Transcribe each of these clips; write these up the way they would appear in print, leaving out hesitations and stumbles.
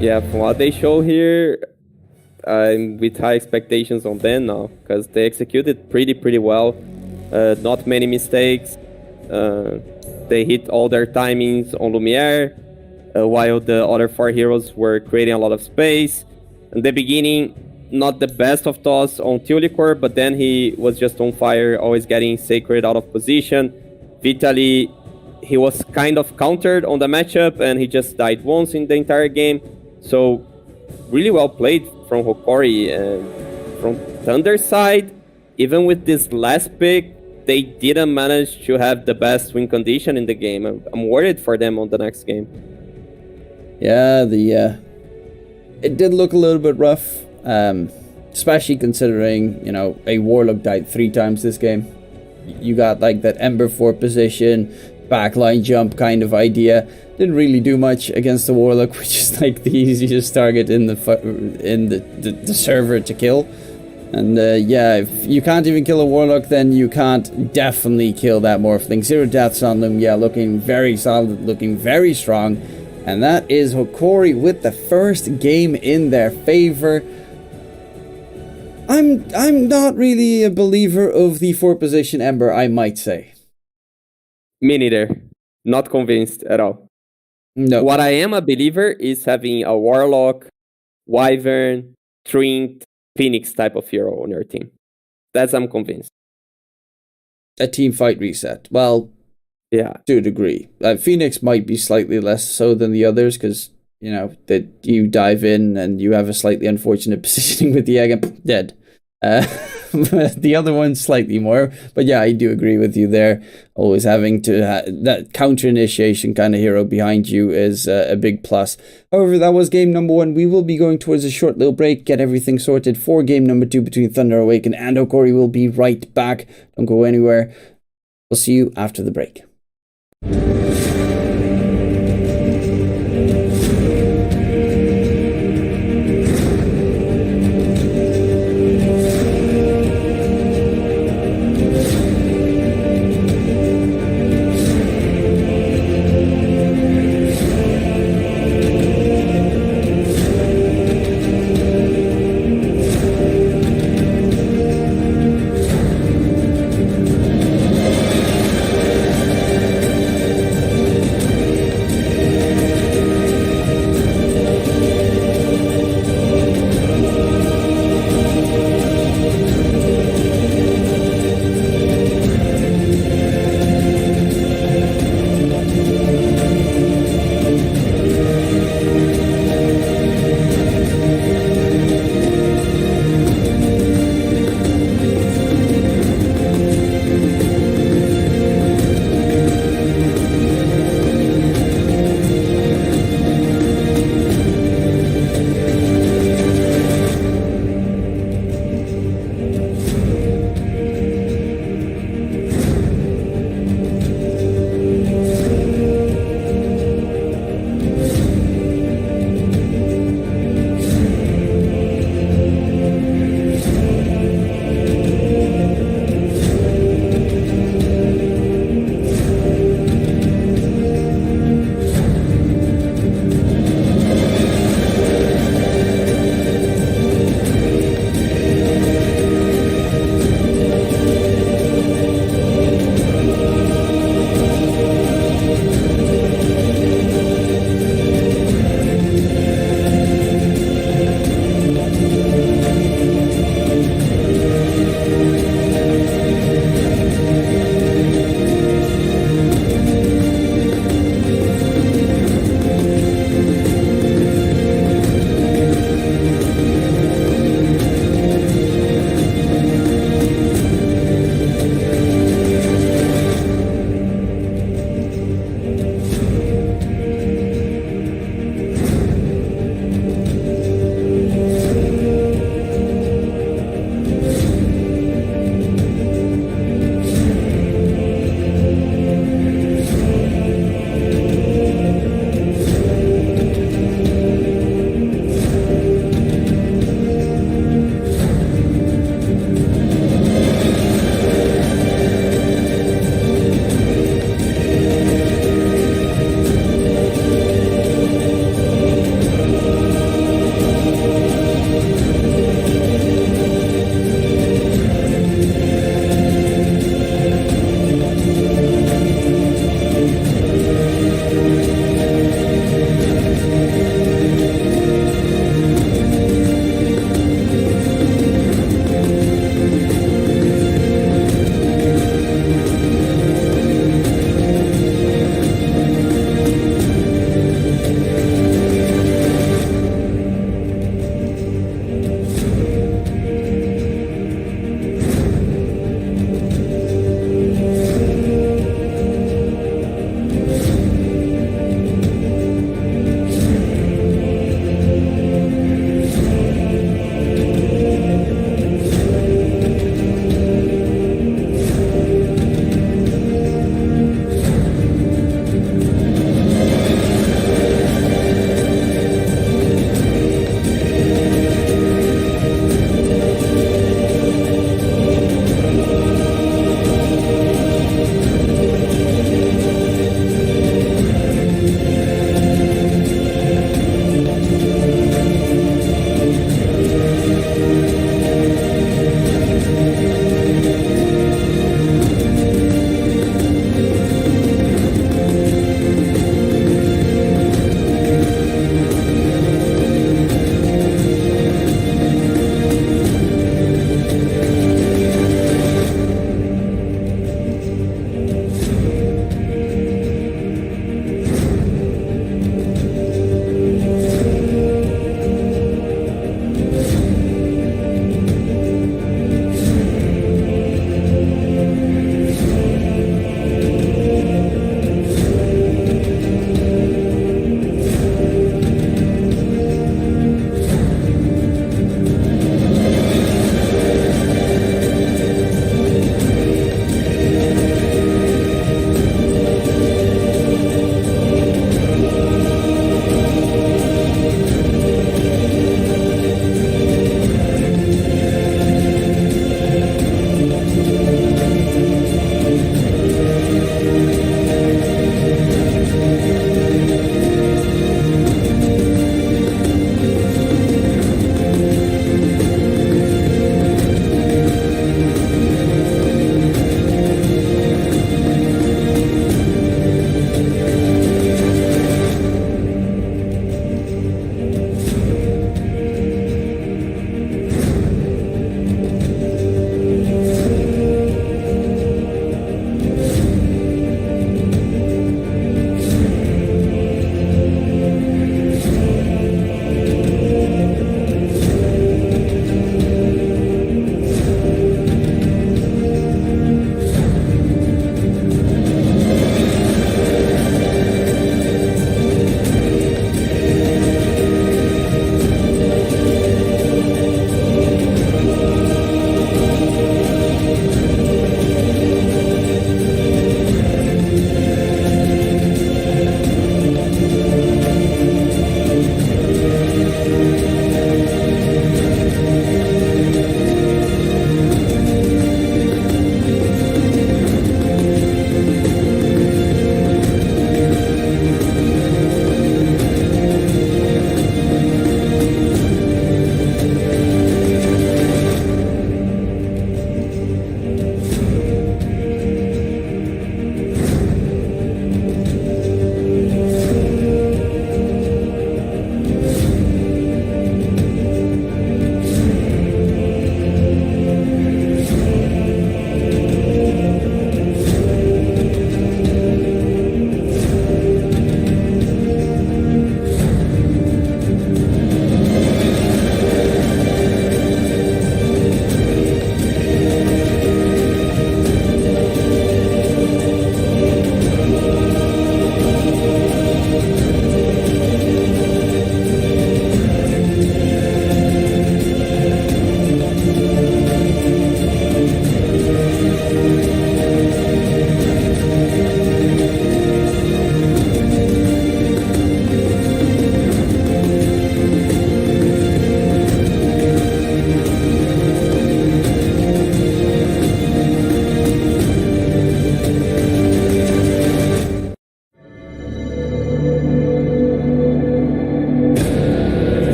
Yeah, from what they show here, I'm with high expectations on them now because they executed pretty well. Not many mistakes. They hit all their timings on Lumiere, while the other 4 heroes were creating a lot of space. In the beginning, not the best of toss on Tulicor, but then he was just on fire, always getting Sacred out of position. Vitaly, he was kind of countered on the matchup, and he just died once in the entire game. So, really well played from Hokori. And from Thunder side, even with this last pick, they didn't manage to have the best win condition in the game. I'm worried for them on the next game. Yeah, it did look a little bit rough, especially considering, a Warlock died 3 times this game. You got like that Ember 4 position, backline jump kind of idea. Didn't really do much against the Warlock, which is like the easiest target in the server to kill. And if you can't even kill a Warlock, then you can't definitely kill that Morphling. 0 deaths on them, looking very solid, looking very strong. And that is Hokori with the first game in their favor. I'm not really a believer of the 4 position Ember, I might say. Me neither. Not convinced at all. No. What I am a believer is having a Warlock, Wyvern, Trinket, Phoenix type of hero on your team. That's I'm convinced. A team fight reset. Well, yeah, to a degree. Phoenix might be slightly less so than the others because, that you dive in and you have a slightly unfortunate positioning with the egg and dead. The other one slightly more, but yeah, I do agree with you there. Always having to that counter initiation kind of hero behind you is a big plus. However, that was game number 1. We will be going towards a short little break, get everything sorted for game number 2 between Thunder, Awaken and Hokori. Will be right back. Don't go anywhere. We'll see you after the break.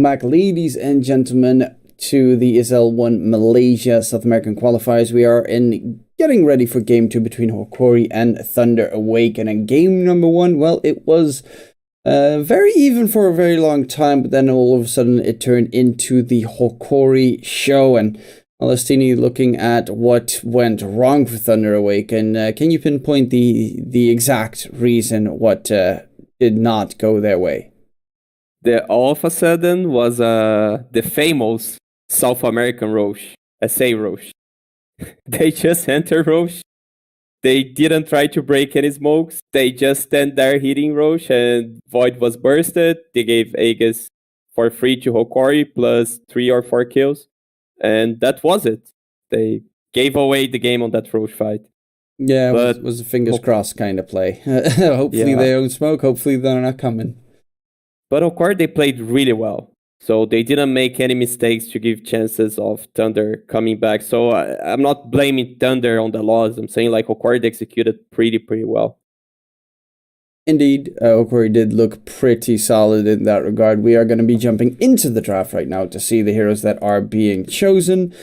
back, ladies and gentlemen, to the SL1 Malaysia South American qualifiers. We are getting ready for game 2 between Hokori and Thunder Awaken. And game number 1, well, it was very even for a very long time, but then all of a sudden it turned into the Hokori show. And Alestini, looking at what went wrong for Thunder Awaken, can you pinpoint the exact reason what did not go their way? The all of a sudden was the famous South American Roche, SA Roche. They just entered Roche. They didn't try to break any smokes. They just stand there hitting Roche, and Void was bursted. They gave Aegis for free to Hokori plus 3 or 4 kills. And that was it. They gave away the game on that Roche fight. Yeah, it was a fingers crossed kind of play. Hopefully they don't smoke. Hopefully they're not coming. But Hokori, they played really well. So they didn't make any mistakes to give chances of Thunder coming back. So I'm not blaming Thunder on the loss. I'm saying like Hokori executed pretty well. Indeed, Hokori did look pretty solid in that regard. We are going to be jumping into the draft right now to see the heroes that are being chosen.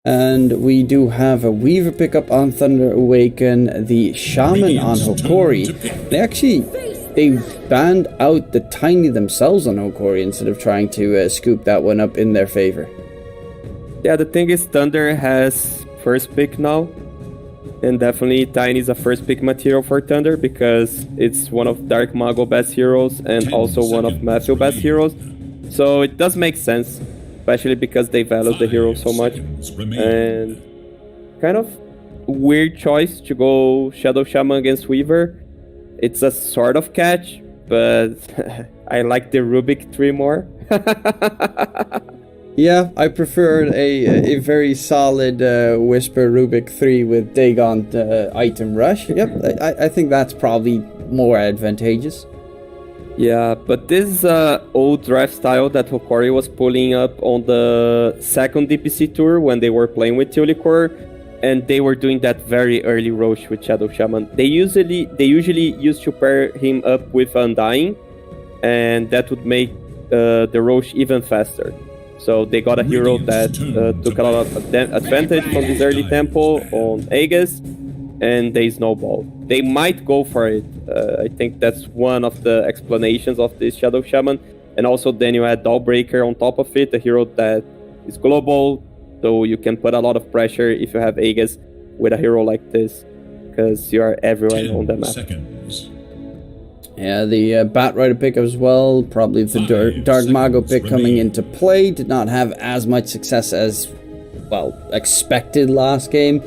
And we do have a Weaver pickup on Thunder Awaken, the Shaman on Hokori. They banned out the Tiny themselves on Hokori instead of trying to scoop that one up in their favor. Yeah, the thing is Thunder has first pick now. And definitely Tiny is a first pick material for Thunder because it's one of Dark Mago best heroes and also one of Matthew best heroes. So it does make sense, especially because they value the hero so much. And kind of weird choice to go Shadow Shaman against Weaver. It's a sort of catch, but I like the Rubik 3 more. Yeah, I prefer a very solid Whisper Rubik 3 with Dagon item rush. Yep, I think that's probably more advantageous. Yeah, but this is an old draft style that Hokori was pulling up on the second DPC tour when they were playing with Tulicor, and they were doing that very early Roche with Shadow Shaman. They usually used to pair him up with Undying, and that would make the Roche even faster. So they got a hero that took a lot of advantage from this early tempo on Aegis, and they snowball. They might go for it. I think that's one of the explanations of this Shadow Shaman. And also then you add Dawnbreaker on top of it, a hero that is global, so you can put a lot of pressure if you have Aegis with a hero like this, because you are everywhere on the map. Seconds. Yeah, the Batrider pick as well, probably the Dark Mago pick coming into play, did not have as much success as, well, expected last game.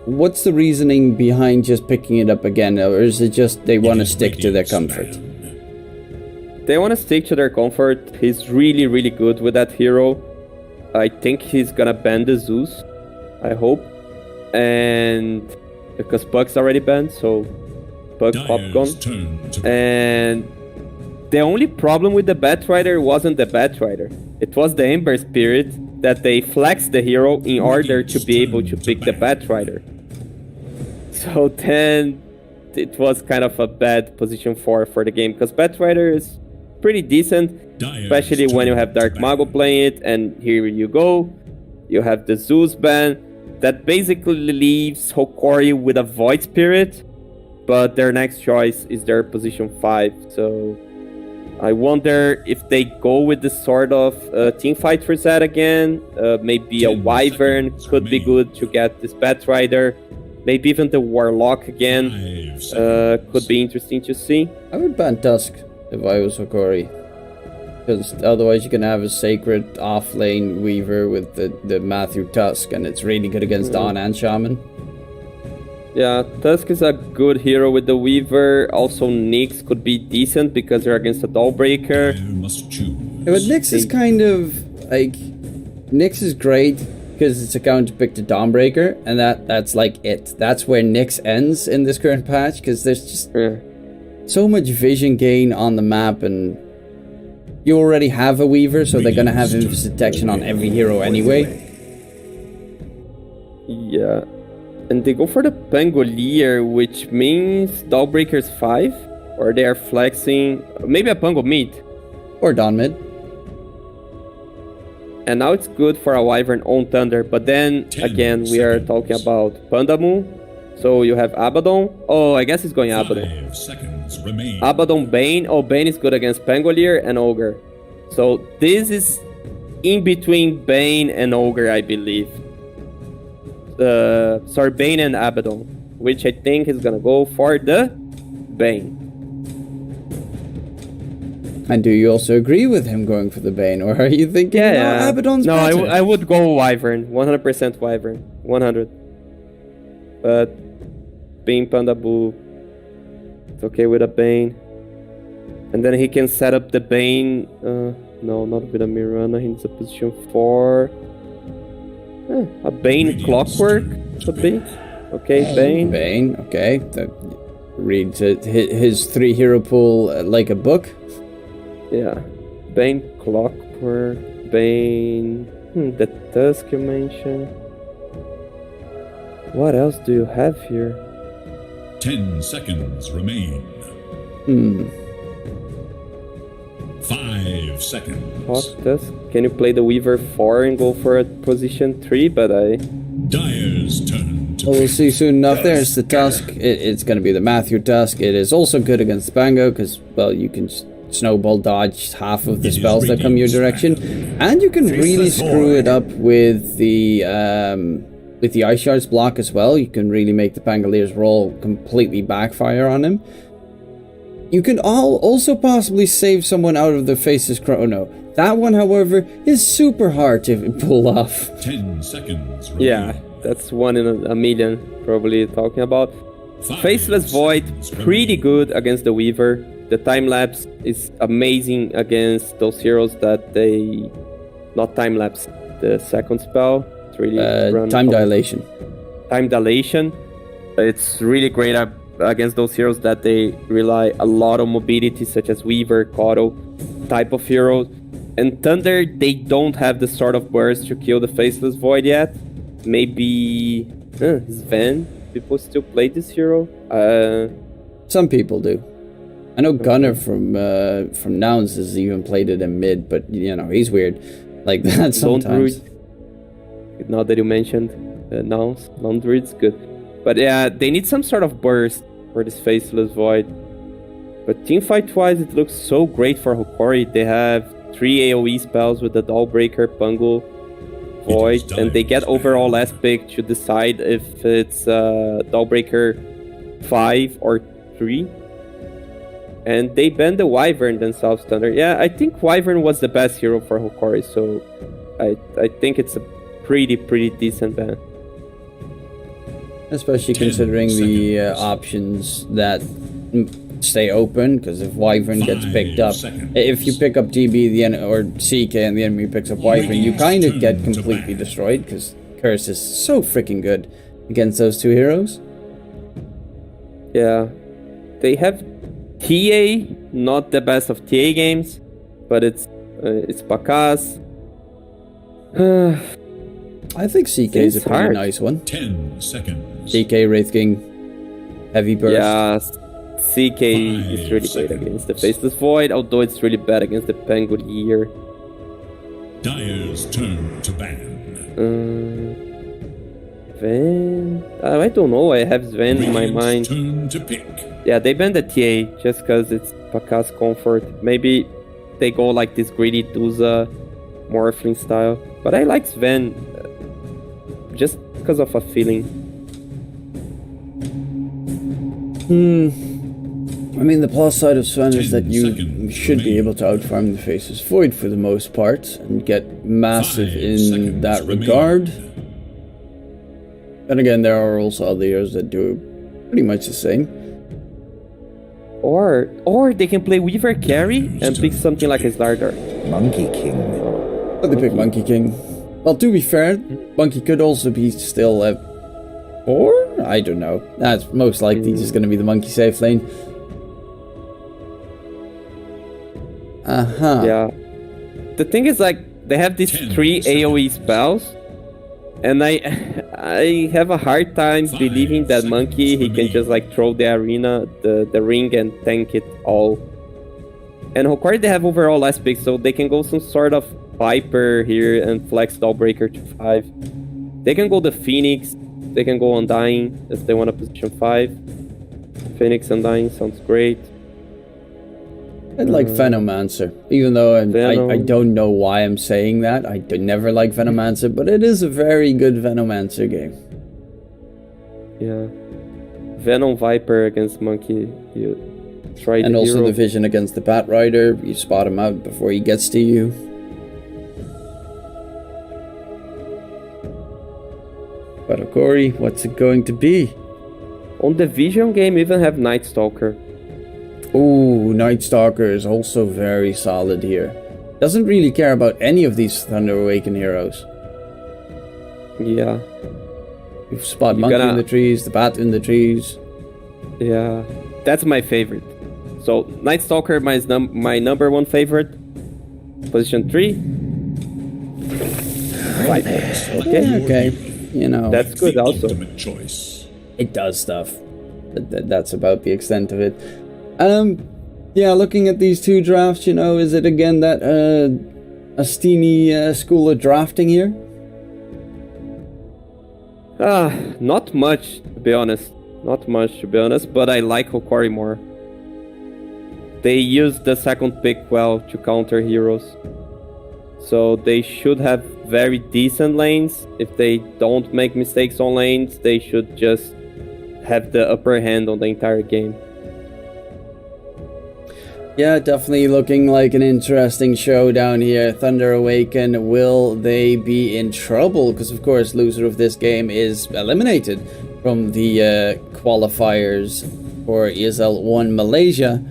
What's the reasoning behind just picking it up again, or is it just they want to stick to their comfort? They want to stick to their comfort. He's really good with that hero. I think he's gonna ban the Zeus, I hope. And because Puck's already banned, so Puck Popcorn. And the only problem with the Batrider wasn't the Batrider. It was the Ember Spirit that they flexed the hero in order to be able to pick the Batrider. So then it was kind of a bad position for the game, because Batrider is pretty decent, especially when you have Dark Mago playing it, and here you go. You have the Zeus ban that basically leaves Hokori with a Void Spirit, but their next choice is their position 5. So I wonder if they go with this sort of teamfight reset again. Maybe a Wyvern could be good to get this Batrider. Maybe even the Warlock again could be interesting to see. I would ban Tusk if I was Hokori, because otherwise you can have a Sacred off-lane Weaver with the Matthew Tusk, and it's really good against Dawn and Shaman. Yeah, Tusk is a good hero with the Weaver. Also, Nyx could be decent because they're against a Dawnbreaker. Yeah, but Nyx is kind of like... Nyx is great because it's a counterpick to Dawnbreaker, and that's like it. That's where Nyx ends in this current patch, because there's just so much vision gain on the map, and you already have a Weaver, so they're gonna have Invis Detection on every hero anyway. Yeah. And they go for the Pangolier, which means Dawnbreaker's 5? Or they are flexing... Maybe a Pango mid. Or Dawn mid. And now it's good for a Wyvern on Thunder. But then, again, we are talking about Pandamu. So you have Abaddon. Oh, I guess it's going Abaddon. 5 seconds remain. Abaddon Bane. Oh, Bane is good against Pangolier and Ogre. So this is in between Bane and Ogre, I believe. Sorry, Bane and Abaddon. Which I think is gonna go for the Bane. And do you also agree with him going for the Bane? Or are you thinking, no, Abaddon's better? No, I would go Wyvern. 100% Wyvern. 100. But being Pandabu, it's okay with a Bane. And then he can set up the Bane. No, not with a Mirana. He's a position 4. A Bane Clockwork a bit. Okay, Bane. Bane, okay. That reads his 3-hero pool like a book. Yeah. Bane Clockwork. Bane. The Tusk you mentioned. What else do you have here? 10 seconds remain. 5 seconds. Hawk Tusk. Can you play the Weaver 4 and go for a position 3? But Dyer's turn to We'll see soon enough. There's the Tusk. It's going to be the Matthew Tusk. It is also good against the Bango because, well, you can snowball dodge half of the spells that come your direction, and you can really screw it up with the Ice Shards block as well. You can really make the Pangolier's roll completely backfire on him. You can also possibly save someone out of the Faceless Chrono. That one, however, is super hard to pull off. 10 seconds remain. yeah, that's 1 in a million probably talking about. 5 Faceless Void, seconds pretty remain. good against the Weaver. The time lapse is amazing against those heroes that they not time lapse. The second spell, it's really Time Dilation. Time Dilation. It's really great against those heroes that they rely a lot on mobility, such as Weaver, Koto type of heroes. And Thunder, they don't have the sort of burst to kill the Faceless Void yet. Maybe Sven. People still play this hero. Some people do. I know Gunnar from Nouns has even played it in mid, but you know he's weird like that sometimes. Druid. Now that you mentioned Nouns, non-druid's good. But yeah, they need some sort of burst for this Faceless Void. But teamfight-wise, it looks so great for Hokori. They have 3 AoE spells with the Dawnbreaker, Pungle, Void, and they get overall last pick to decide if it's Dawnbreaker 5 or 3. And they banned the Wyvern themselves, Thunder. Yeah, I think Wyvern was the best hero for Hokori, so I think it's a pretty decent ban. Especially considering the options that stay open, because if Wyvern gets picked up, if you pick up DB or CK and the enemy picks up Wyvern, you kind of get completely destroyed, because Curse is so freaking good against those two heroes. Yeah, they have TA, not the best of TA games, but it's Pakas. I think CK is a pretty hard. nice one. 10 seconds. CK, Wraith King, Heavy Burst. Yeah, CK is really great against the Faceless Void, although it's really bad against the Pangolier. Dyer's turn to ban. Sven? I don't know, I have Sven in my Radiant's mind. turn to pick. Yeah, they banned the TA just because it's Pakas comfort. Maybe they go like this greedy Duza Morphling style. But I like Sven just because of a feeling. I mean, the plus side of Sven is that 10 you seconds should be remain. able to outfarm the Faceless Void for the most part and get massive 5 in seconds that remain. regard. And again, there are also other heroes that do pretty much the same. Or they can play Weaver Carry and pick something like a Slardar. Monkey King. But they pick Monkey King. Well, to be fair, Monkey could also be still a... Or? I don't know. That's most likely just going to be the Monkey safe lane. Yeah. The thing is, like, they have these 10 3 AoE spells, and I have a hard time 5 believing that Monkey, he can remain. just like throw the arena, the ring, and tank it all. And Hokori, they have overall less picks, so they can go some sort of Viper here and flex Dawnbreaker to 5. They can go the Phoenix. They can go Undying if they want to position 5. Phoenix Undying sounds great. I'd like Venomancer, even though I don't know why I'm saying that. I never like Venomancer, but it is a very good Venomancer game. Yeah. Venom Viper against Monkey. You try and the also hero. the vision against the Bat Rider. You spot him out before he gets to you. But Hokori, what's it going to be? On the vision game, you even have Night Stalker. Ooh, Night Stalker is also very solid here. Doesn't really care about any of these Thunder Awaken heroes. Yeah. You spot Monkey in the trees, the Bat in the trees. Yeah, that's my favorite. So Night Stalker, my number 1 favorite. Position 3. Okay. You know, that's good also. Ultimate choice. It does stuff. That's about the extent of it. Yeah, looking at these two drafts, you know, is it again that Astini school of drafting here? Not much, to be honest. Not much, to be honest, but I like Hokori more. They use the second pick well to counter heroes. So they should have very decent lanes. If they don't make mistakes on lanes, they should just have the upper hand on the entire game. Yeah, definitely looking like an interesting showdown here. Thunder Awaken, will they be in trouble? Because of course, loser of this game is eliminated from the qualifiers for ESL 1 Malaysia.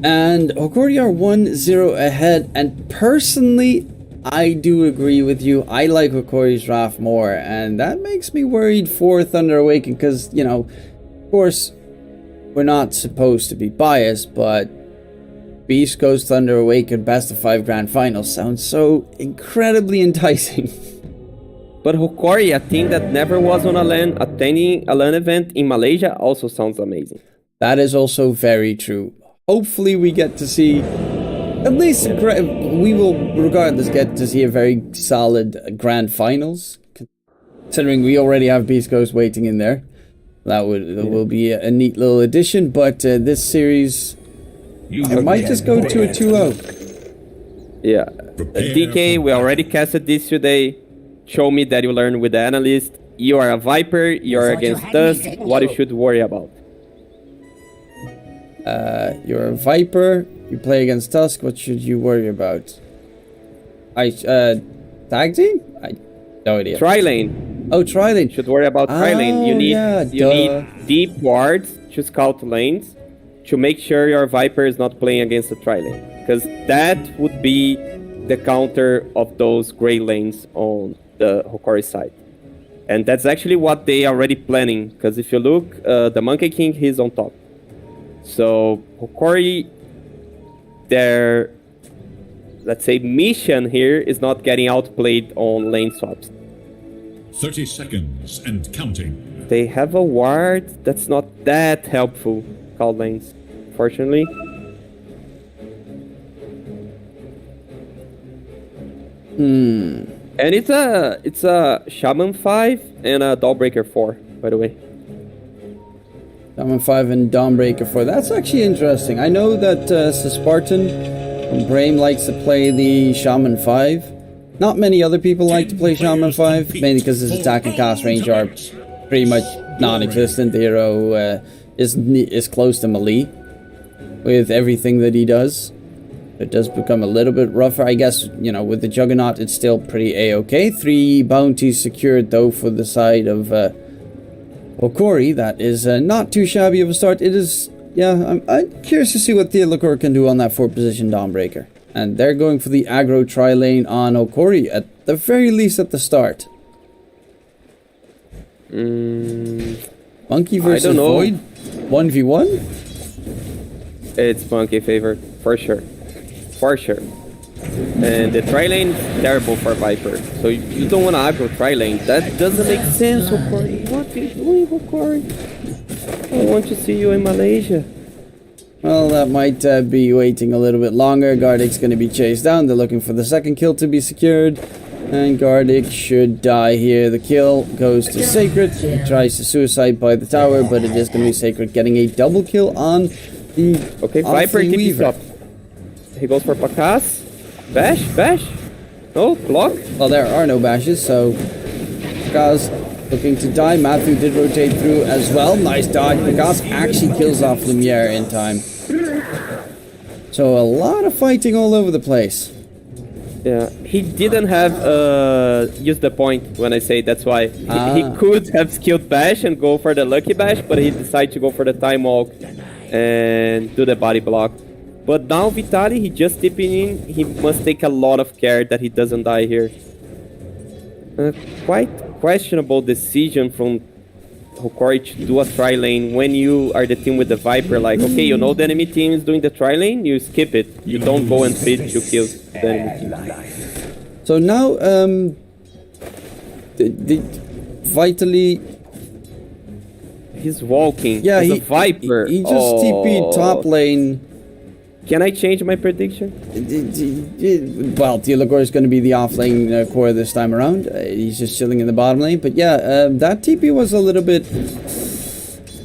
And Hokori are 1-0 ahead. And personally, I do agree with you. I like Hokori's draft more. And that makes me worried for Thunder Awaken. Because, you know, of course, we're not supposed to be biased, but Beast Coast Thunder Awaken Best of 5 Grand Finals sounds so incredibly enticing. But Hokori, a team that never was on a LAN, attending a LAN event in Malaysia also sounds amazing. That is also very true. Hopefully we get to see, at least, we will regardless get to see a very solid Grand Finals. Considering we already have Beast Coast waiting in there. That will be a neat little addition, but this series... I might just go to a 2-0. Yeah. DK, we already casted this today. Show me that you learn with the analyst. You are a Viper, you are against us. What you should worry about? You're a Viper, you play against Tusk, what should you worry about? Tag team? No idea. Tri-lane. Oh, tri-lane. Should worry about tri-lane. You need deep wards to scout lanes, to make sure your Viper is not playing against the tri-lane. Because that would be the counter of those gray lanes on the Hokori side. And that's actually what they are already planning. Because if you look, the Monkey King, he's on top. So Hokori, their, let's say, mission here is not getting outplayed on lane swaps. 30 seconds and counting. They have a ward that's not that helpful. Call lanes, fortunately. And it's a Shaman 5 and a Dawnbreaker 4, by the way. Shaman 5 and Dawnbreaker 4. That's actually interesting. I know that Spartan from Brame likes to play the Shaman 5. Not many other people like to play Shaman 5, mainly because his attack and cast range are pretty much non-existent. The hero is close to melee with everything that he does. It does become a little bit rougher. I guess, you know, with the Juggernaut, it's still pretty a-okay. 3 bounties secured, though, for the side of Hokori. That is not too shabby of a start. It is, yeah, I'm curious to see what Theodore can do on that 4-position Dawnbreaker. And they're going for the aggro tri-lane on Hokori, at the very least at the start. Monkey versus Void? 1v1? It's Monkey favorite, for sure. For sure. And the tri-lane is terrible for Viper. So you don't want to aggro tri-lane. That doesn't make sense, Hokori. What are you doing, Hokori? I want to see you in Malaysia. Well, that might be waiting a little bit longer. Gardic's going to be chased down. They're looking for the second kill to be secured. And Gardic should die here. The kill goes to Sacred. He tries to suicide by the tower, but it is going to be Sacred getting a double kill on the Okay, Viper keeps Weaver. up. He goes for Pakas. Bash. No, block. Well, there are no bashes, so Pakas looking to die. Matthew did rotate through as well. Nice dodge. Pakas actually kills off Lumiere in time. So a lot of fighting all over the place. Yeah, he didn't have used the point when I say that's why. He could have skilled Bash and go for the Lucky Bash, but he decided to go for the Time Walk and do the body block. But now Vitaly, he just tipping in, he must take a lot of care that he doesn't die here. Quite questionable decision from Hokori to do a tri-lane when you are the team with the Viper. Like, okay, you know the enemy team is doing the tri-lane, you skip it. You don't go and feed 2 kills the enemy team. So now, the Vitaly... He's walking. Yeah, he's a Viper. He just TP'd top lane. Can I change my prediction? Well, Teal'c is going to be the off-lane core this time around. He's just chilling in the bottom lane. But yeah, that TP was a little bit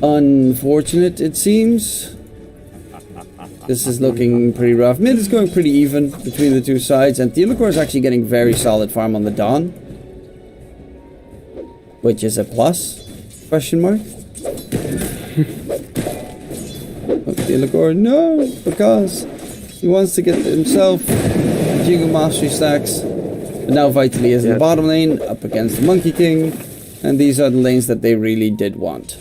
unfortunate, it seems. This is looking pretty rough. Mid is going pretty even between the two sides. And Teal'c is actually getting very solid farm on the Dawn. Which is a plus? Question mark? Teal'c, no, because he wants to get himself Jingle Mastery stacks. But now Vitaly is in the bottom lane, up against the Monkey King, and these are the lanes that they really did want.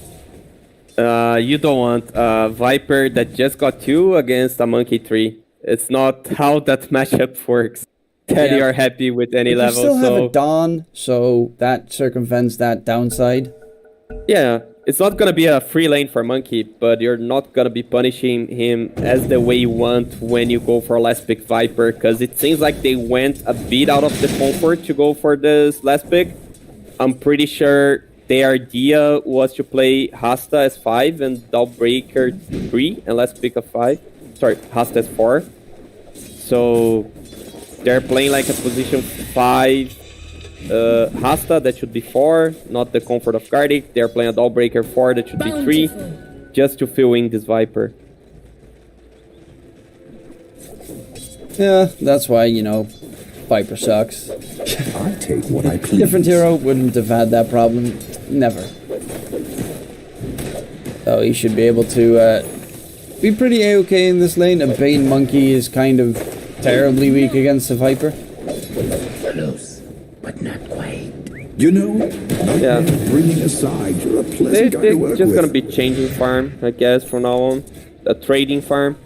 You don't want a Viper that just got 2 against a Monkey 3. It's not how that matchup works. That you are happy with any level. You still have a Dawn, so that circumvents that downside. Yeah. It's not gonna be a free lane for Monkey, but you're not gonna be punishing him as the way you want when you go for last pick Viper, because it seems like they went a bit out of the comfort to go for this last pick. I'm pretty sure their idea was to play Hasta as 5 and Dawnbreaker 3 and last pick of 5. Sorry, Hasta as 4. So they're playing like a position 5. Hasta, that should be 4, not the comfort of Gardic. They're playing a Dawnbreaker 4, that should be 3, just to fill in this Viper. Yeah, that's why, you know, Viper sucks. I take what I please. Different hero wouldn't have had that problem. Never. So he should be able to be pretty A-okay in this lane. A Bane Monkey is kind of terribly weak against a Viper. Close, but not quite. You know, Yeah. bringing aside, you're a pleasant guy to They're work just with. gonna be changing farm, I guess, from now on. A trading farm.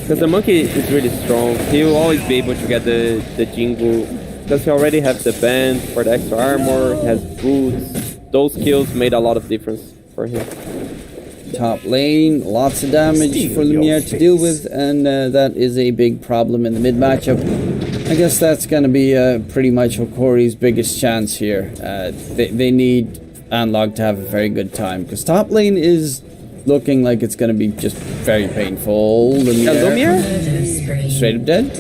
Because the Monkey is really strong. He will always be able to get the Jingle. Because he already has the band for the extra armor, he has boots. Those kills made a lot of difference for him. Top lane, lots of damage for Lumiere to deal with, and that is a big problem in the mid matchup. I guess that's going to be pretty much Hokori's biggest chance here. They need Analog to have a very good time, because top lane is looking like it's going to be just very painful. Lumiere? Straight up dead.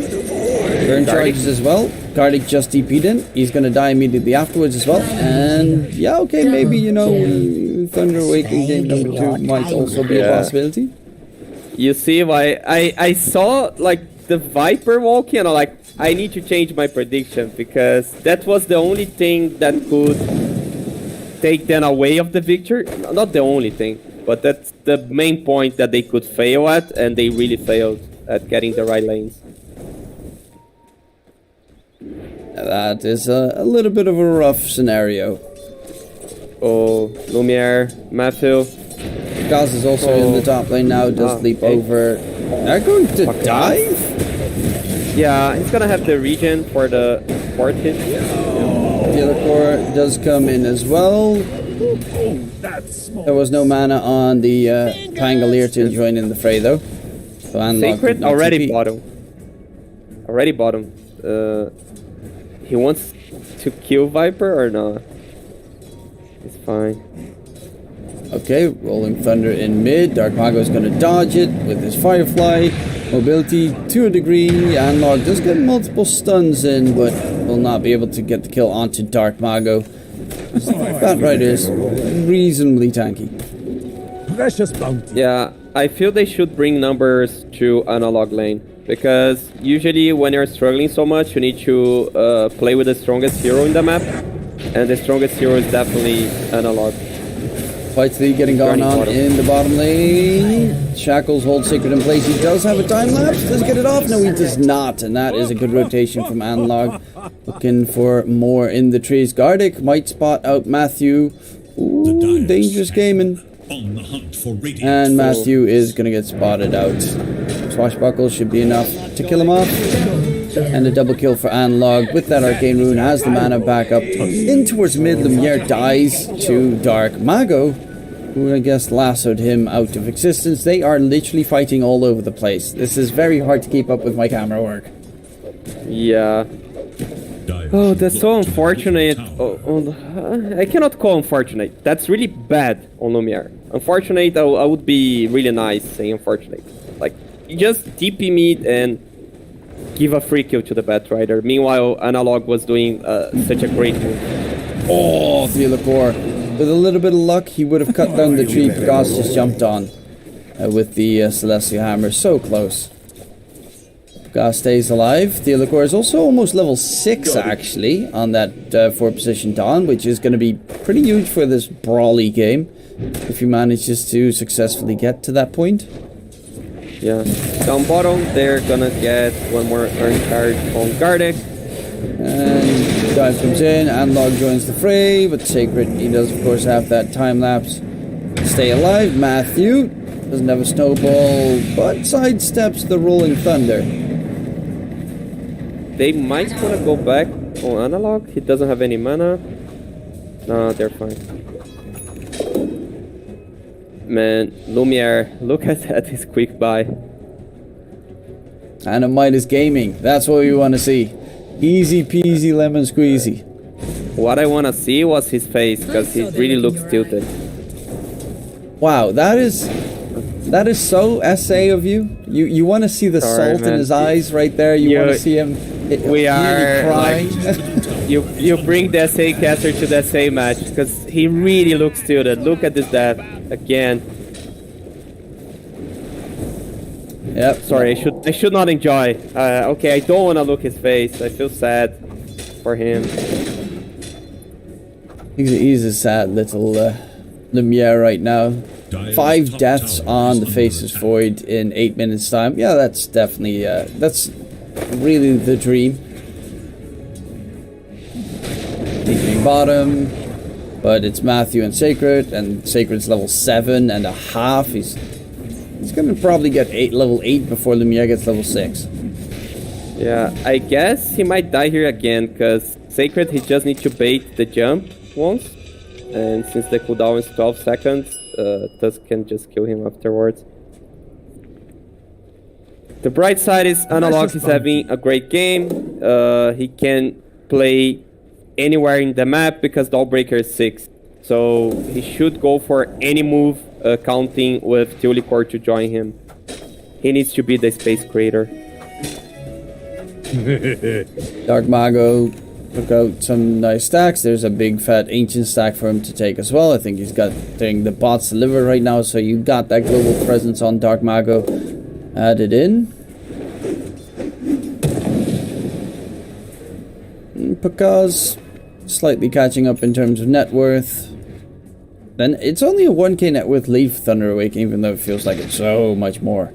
Burn charges as well. Gardic just DP'd in. He's going to die immediately afterwards as well. And yeah, okay, maybe, you know, Thunder Awaken game number 2 might also be a possibility. You see why I saw like the Viper walking and I'm like, I need to change my prediction, because that was the only thing that could take them away of the victory. Not the only thing, but that's the main point that they could fail at, and they really failed at getting the right lanes. That is a little bit of a rough scenario. Oh, Lumiere, Matthew. Gaz is also in the top lane now, does leap over. They're going to dive? Yeah, he's gonna have the regen for the fourth hit. The other core does come in as well. There was no mana on the Pangolier to join in the fray though. So Analog Sacred did not already TP. bottom. Already bottom. He wants to kill Viper or not? It's fine. Okay, Rolling Thunder in mid. Dark Mago is going to dodge it with his Firefly. Mobility to a degree. Analog does get multiple stuns in, but will not be able to get the kill onto Dark Mago. That Rider is reasonably tanky. Precious bounty. Yeah, I feel they should bring numbers to analog lane. Because usually when you're struggling so much, you need to play with the strongest hero in the map. And the strongest hero is definitely analog. Fight lead getting going on in the bottom lane. Shackles hold Sacred in place. He does have a time lapse. Does he get it off? No, he does not. And that is a good rotation from Analog. Looking for more in the trees. Gardic might spot out Matthew. Ooh, dangerous gaming. On the hunt for radiant. And Matthew is going to get spotted out. Swashbuckle should be enough to kill him off. And a double kill for Analog. With that Arcane Rune, has the mana back up in towards mid. Lumiere dies to Dark Mago, who I guess lassoed him out of existence. They are literally fighting all over the place. This is very hard to keep up with my camera work. Yeah. Oh, that's so unfortunate. I cannot call unfortunate. That's really bad on Lumiere. Unfortunate, I would be really nice saying unfortunate. Like, you just TP me and give a free kill to the Batrider. Meanwhile, Analog was doing such a great move. Oh, Theolacor. With a little bit of luck, he would have cut down the tree Pegasus just jumped on with the Celestial Hammer. So close. Pegasus stays alive. Theolacor is also almost level 6, actually, on that 4-position Dawn, which is going to be pretty huge for this brawly game, if he manages to successfully get to that point. Yeah. Down bottom, they're gonna get one more earn card on Gardic. And Dive comes in, Analog joins the fray, but Sacred, he does of course have that time lapse. Stay alive, Matthew doesn't have a snowball, but sidesteps the Rolling Thunder. They might wanna go back on Analog. He doesn't have any mana. No, they're fine. Man, Lumiere, look at that, his quick buy. And a Midas Gaming, that's what we want to see. Easy peasy lemon squeezy. What I want to see was his face, because he really looks tilted. Wow, that is so SA of you. You want to see the Sorry, salt in man. his eyes right there. You want to see him We are crying. You bring the SA caster to the SA match, because he really looks tilted. Look at this death again. Yep. Sorry, I should not enjoy. Okay, I don't want to look his face. I feel sad for him. He's a sad little Lumiere right now. 5 deaths on the Faceless Void in 8 minutes time. Yeah, that's definitely that's really the dream. Deepening bottom, but it's Matthew and Sacred, and Sacred's level 7.5. He's gonna probably get level 8 before Lumiere gets level 6. Yeah, I guess he might die here again, because Sacred, he just needs to bait the jump once. And since the cooldown is 12 seconds, Tusk can just kill him afterwards. The bright side is Analog is having a great game. He can play anywhere in the map because Dawnbreaker is 6. So he should go for any move, counting with Theolacor to join him. He needs to be the space creator. Dark Mago took out some nice stacks. There's a big fat ancient stack for him to take as well. I think he's got the bots delivered right now, so you got that global presence on Dark Mago added in. Because slightly catching up in terms of net worth. Then it's only a 1k net worth lead for Thunder Awaken, even though it feels like it's so much more.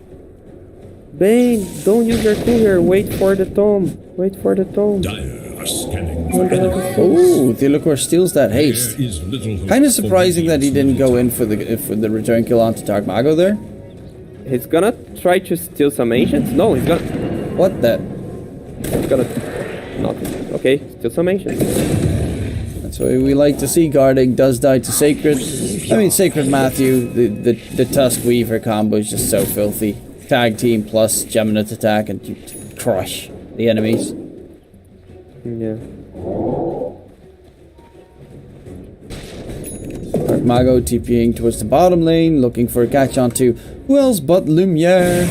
Bane, don't use your cool here. Wait for the tome. Wait for the tome. Dire are scanning. Oh, Theolacor steals that haste. There is little hope Kind of for surprising that he didn't go in radiant. for the return kill onto Dark Mago there. He's gonna try to steal some ancients? No, he's gonna... What the? He's gonna... Nothing. Okay, steal some ancients. That's what we like to see. Gardic does die to Sacred. I mean, Sacred Matthew, the Tusk Weaver combo is just so filthy. Tag team plus Geminate attack and you crush the enemies. Yeah. Dark Mago TPing towards the bottom lane, looking for a catch onto who else but Lumiere,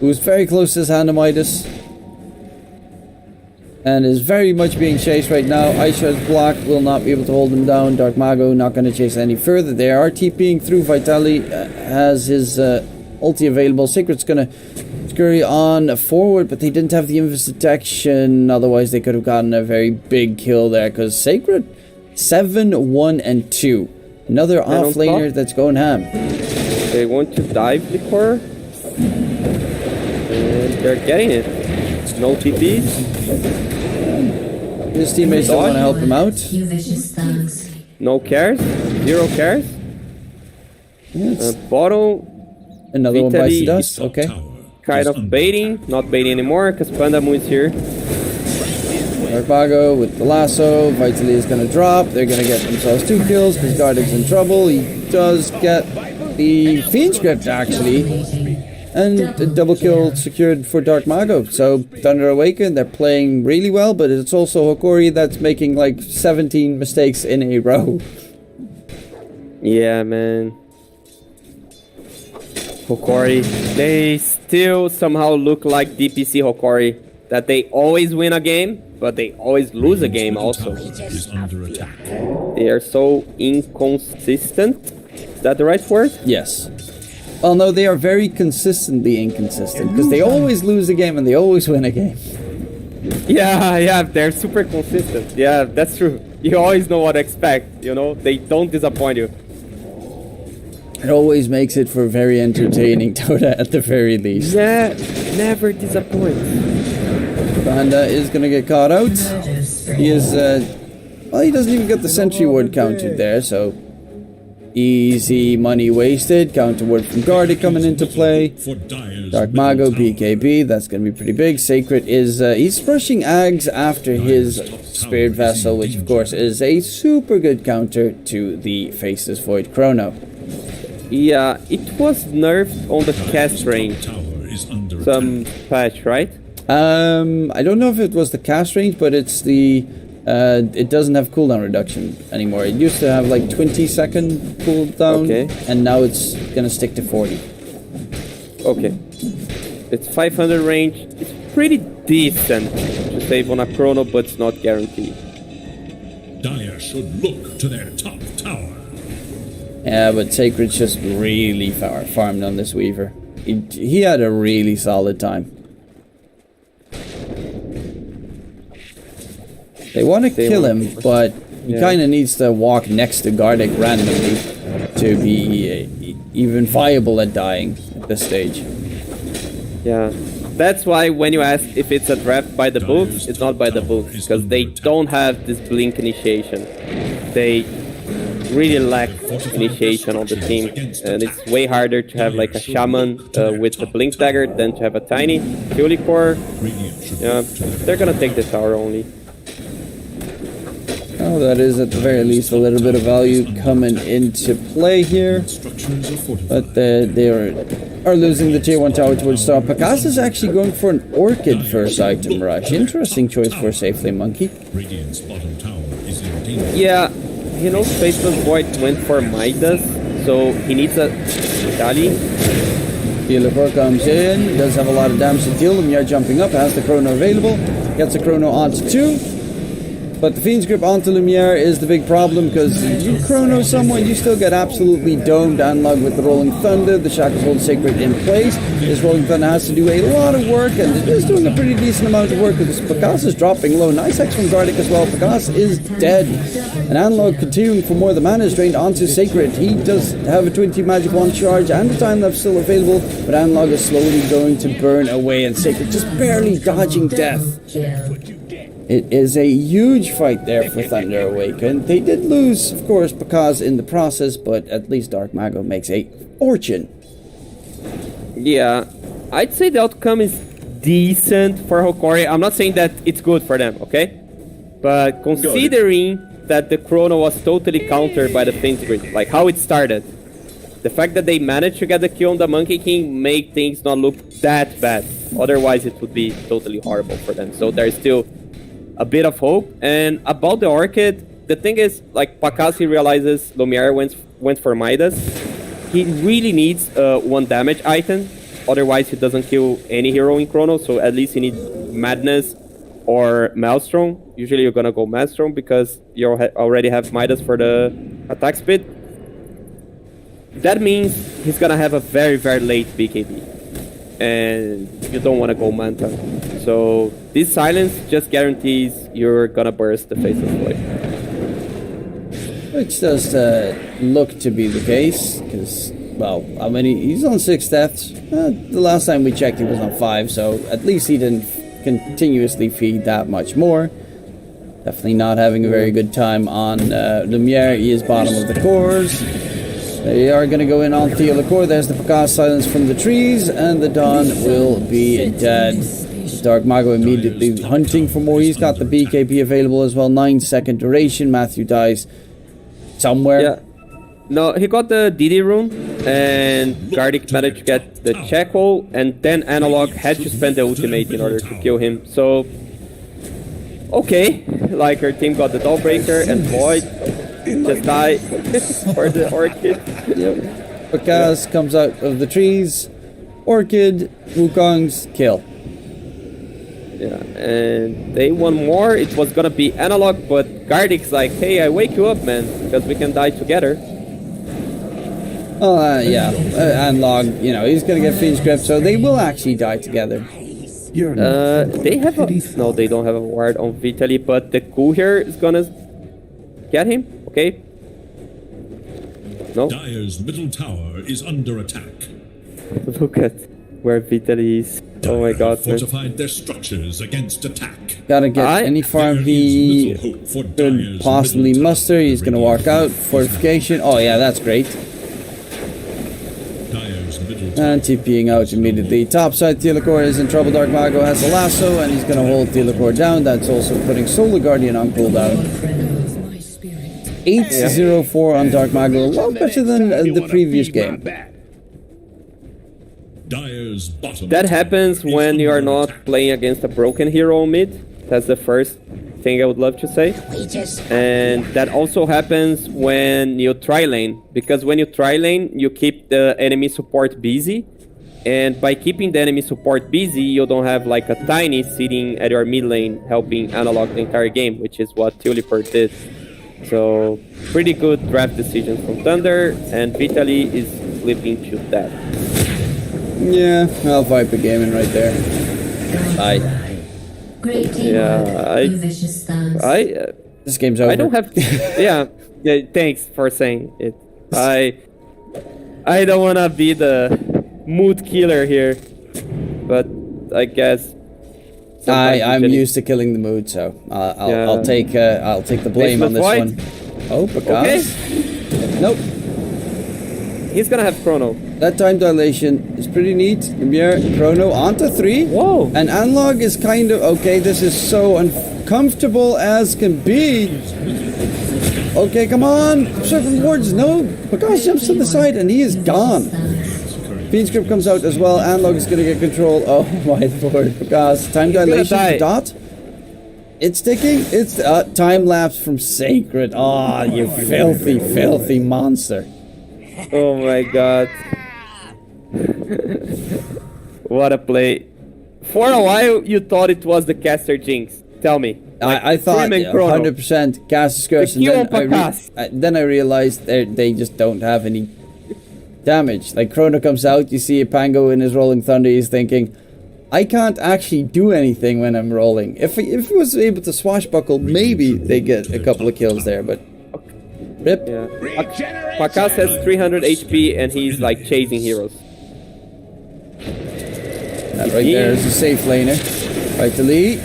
who's very close to his hand of Midas and is very much being chased right now. Ice Shard's block will not be able to hold him down. Dark Mago not going to chase any further. They are TPing through. Vitali has his ulti available. Sacred's going to scurry on forward, but they didn't have the invis detection. Otherwise, they could have gotten a very big kill there, because Sacred 7, 1, and 2. Another offlaner that's going ham. They want to dive the core. And they're getting it. No TPs. His teammates don't want to help him out. You vicious thugs. No cares. Zero cares. Yes. Bottle. Another one bites the Vitaly dust. Top Okay. tower Kind is of under baiting. attack. Not baiting anymore because Panda Moon's here. Dark Mago with the lasso. Vitali is going to drop. They're going to get themselves 2 kills because Gardick's in trouble. He does get the Fiend Script actually. And a double kill secured for Dark Mago. So Thunder Awaken, they're playing really well, but it's also Hokori that's making like 17 mistakes in a row. Yeah, man. Hokori. They still somehow look like DPC Hokori. That they always win a game, but they always lose a game also. Is under attack. They are so inconsistent. Is that the right word? Yes. Well, no, they are very consistently inconsistent because they always lose a game and they always win a game. Yeah, they're super consistent. Yeah, that's true. You always know what to expect, you know? They don't disappoint you. It always makes it for very entertaining Dota at the very least. Yeah, never disappoint. Panda is going to get caught out. He is, well, he doesn't even get the sentry ward counted there, so easy money wasted. Counter ward from Gardy coming into play. For Dire's Dark middle Mago, tower. BKB, that's going to be pretty big. Sacred is, he's rushing Ags after his Spirit Vessel, which of course is a super good counter to the Faceless Void Chrono. Yeah, it was nerfed on the cast range. Tower is under Some attack. patch, right? I don't know if it was the cast range, but it's the, it doesn't have cooldown reduction anymore. It used to have like 20-second cooldown, Okay. and now it's going to stick to 40. Okay. It's 500 range. It's pretty decent to save on a chrono, but it's not guaranteed. Dire should look to their top tower. Yeah, but Sacred's just really farmed on this Weaver. He had a really solid time. They want to kill him, but he kind of needs to walk next to Gardic randomly to be even viable at dying at this stage. Yeah. That's why when you ask if it's a draft by the books, it's not by the books, because they don't have this blink initiation. They really lack initiation on the team, and it's way harder to have like a shaman with the blink dagger than to have a tiny Fury core. Yeah, they're gonna take the tower only. Oh, that is at the very least a little bit of value coming into play here. Structures are fortified. But they are losing the tier 1 tower towards top. Pakas is actually going for an Orchid first item rush. Interesting choice for a safe lane monkey. Radiant's bottom tower is in danger. Yeah, you know, Faceless Void went for Midas, so he needs a Vitali. Healer comes in, does have a lot of damage to deal. Lumiere jumping up, has the chrono available, gets the chrono onto 2. But the Fiend's Grip onto Lumiere is the big problem, because you chrono someone, you still get absolutely domed. Analog with the Rolling Thunder, the Shackles hold Sacred in place. This Rolling Thunder has to do a lot of work, and it is doing a pretty decent amount of work, because Pakas is dropping low. Nice X from Gardic as well. Pakas is dead. And Analog continuing for more. The mana is drained onto Sacred. He does have a 20 magic wand charge and the time left still available, but Analog is slowly going to burn away, and Sacred just barely dodging death. It is a huge fight there for Thunder Awaken. They did lose, of course, because in the process, but at least Dark Mago makes a fortune. Yeah, I'd say the outcome is decent for Hokori. I'm not saying that it's good for them, okay? But considering that the chrono was totally countered by the Fiend's Grid, like how it started, the fact that they managed to get the kill on the Monkey King made things not look that bad. Otherwise, it would be totally horrible for them. So there's still a bit of hope. And about the Orchid, the thing is, like, Pakasi realizes Lumiere went for Midas. He really needs 1 damage item, otherwise he doesn't kill any hero in Chrono, so at least he needs Madness or Maelstrom. Usually you're gonna go Maelstrom because you already have Midas for the attack speed. That means he's gonna have a very, very late BKB. And you don't want to go Manta. So this silence just guarantees you're gonna burst the face of Void. Which does look to be the case, because, well, I mean, he's on 6 deaths. The last time we checked he was on 5, so at least he didn't continuously feed that much more. Definitely not having a very good time on Lumiere. He is bottom of the cores. They are going to go in on Theolacor. There's the Pakas silence from the trees, and the Dawn will be dead. Dark Mago immediately hunting for more. He's got the BKB available as well. 9-second duration. Matthew dies somewhere. Yeah. No, he got the DD rune, and Gardic managed to get the check hole, and then Analog had to spend the ultimate in order to kill him. So, okay, like her team got the Dawnbreaker, and Void just died for the Orchid. Yep. Pakas comes out of the trees. Orchid, Wukong's kill. Yeah, and they want more. It was gonna be Analog, but Gardic's like, hey, I wake you up, man, because we can die together. Yeah, Analog, you know, he's gonna get Fiend's Grip, so they will actually die together. They have a... No, they don't have a ward on Vitaly, but the Coup here is gonna get him, okay? No? Dire's middle tower is under attack. Look at where Vitaly is. Oh my god, man. Fortified their structures against attack. Gotta get any farm he could possibly muster. He's gonna walk out. Fortification. Oh yeah, that's great. And TPing out immediately. Topside, Theolacor is in trouble. Dark Mago has a lasso, and he's gonna hold Theolacor down. That's also putting Solar Guardian on cooldown. 8-0-4 on Dark Mago. A lot better than the previous game. That happens when you are not playing against a broken hero mid. That's the first thing I would love to say. And that also happens when you tri-lane, because when you tri-lane, you keep the enemy support busy. And by keeping the enemy support busy, you don't have like a Tiny sitting at your mid lane helping Analog the entire game, which is what Tulipper did. So, pretty good draft decision from Thunder, and Vitaly is flipping to that. Yeah, I'll Viper gaming right there. Bye. Yeah, this game's over. I don't have... yeah, thanks for saying it. I don't wanna be the mood killer here, but I guess... I'm used to killing the mood, so I'll take the blame on this one. Oh, because... Okay. Nope. He's gonna have Chrono. That time dilation is pretty neat. Lumiere, Chrono onto 3. Whoa. And Analog is kind of... Okay, this is so uncomfortable as can be. Okay, come on. Observant wards. No. Pakas jumps to the side and he is gone. Fiend Script comes out as well. Analog is going to get control. Oh my lord. Pakas. Time dilation. Dot. It's ticking. It's time lapse from Sacred. Ah, you filthy, filthy monster. Oh my god. What a play. For a while, you thought it was the caster Jinx. Tell me. Like, I thought 100% caster curse, and then I realized they just don't have any damage. Like, Chrono comes out, you see a Pango in his Rolling Thunder, he's thinking, I can't actually do anything when I'm rolling. If he was able to swashbuckle, maybe they get a couple of kills there, but... Rip. Yeah. Pakas has 300 HP and he's like chasing heroes. That right there is a safe laner. Right to Lee.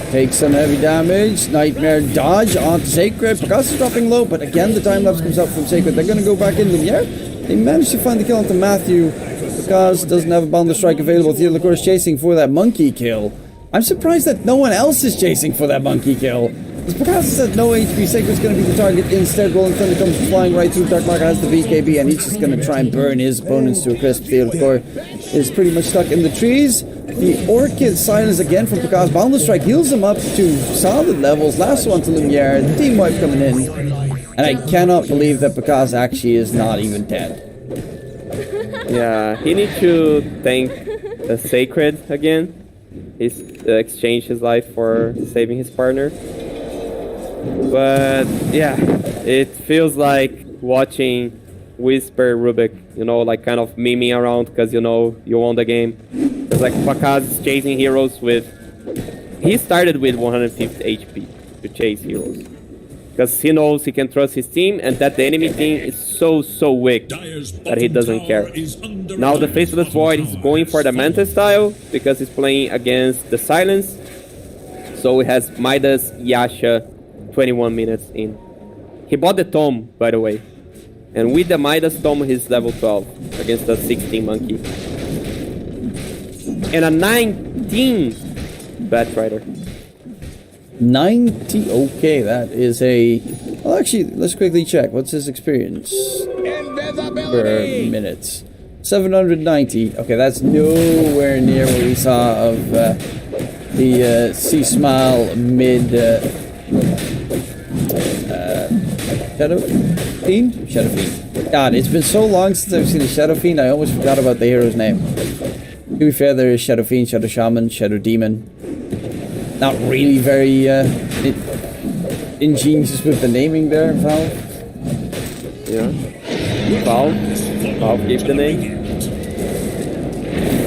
Takes some heavy damage. Nightmare dodge onto Sacred. Pakas is dropping low, but again the time lapse comes out from Sacred. They're going to go back in Lumiere. They managed to find the kill onto Matthew. Pakas doesn't have a Boundless Strike available. Theodore is chasing for that monkey kill. I'm surprised that no one else is chasing for that monkey kill. Because said no HP, Sacred's going to be the target. Instead, Rolling Thunder comes flying right through. Dark Marker has the BKB, and he's just going to try and burn his opponents to a crisp. Theodore is pretty much stuck in the trees. The Orchid silence again from Picard. Boundless Strike heals him up to solid levels. Last one to Lumiere. The team wipe coming in. And I cannot believe that Picard actually is not even dead. Yeah, he needs to thank the Sacred again. He's exchanged his life for saving his partner. But yeah, it feels like watching Whisper Rubik, you know, like kind of miming around because you know you won the game. It's like Pakaz is chasing heroes with... He started with 150 HP to chase heroes. Because he knows he can trust his team and that the enemy team is so weak that he doesn't care. Now the Faceless Void is going for the Manta style because he's playing against the Silence. So he has Midas, Yasha, 21 minutes in. He bought the Tome, by the way. And with the Midas Tome, he's level 12 against the 16 Monkey. And a 19 Batrider. 90. Okay, that is a... Well, actually, let's quickly check. What's his experience? Per minutes. 790. Okay, that's nowhere near what we saw of the Sea Smile mid... Shadow Fiend? Shadow Fiend. God, it's been so long since I've seen a Shadow Fiend, I almost forgot about the hero's name. To be fair, there is Shadow Fiend, Shadow Shaman, Shadow Demon. Not really very ingenious with the naming there, Valve. Yeah. Valve gave the name.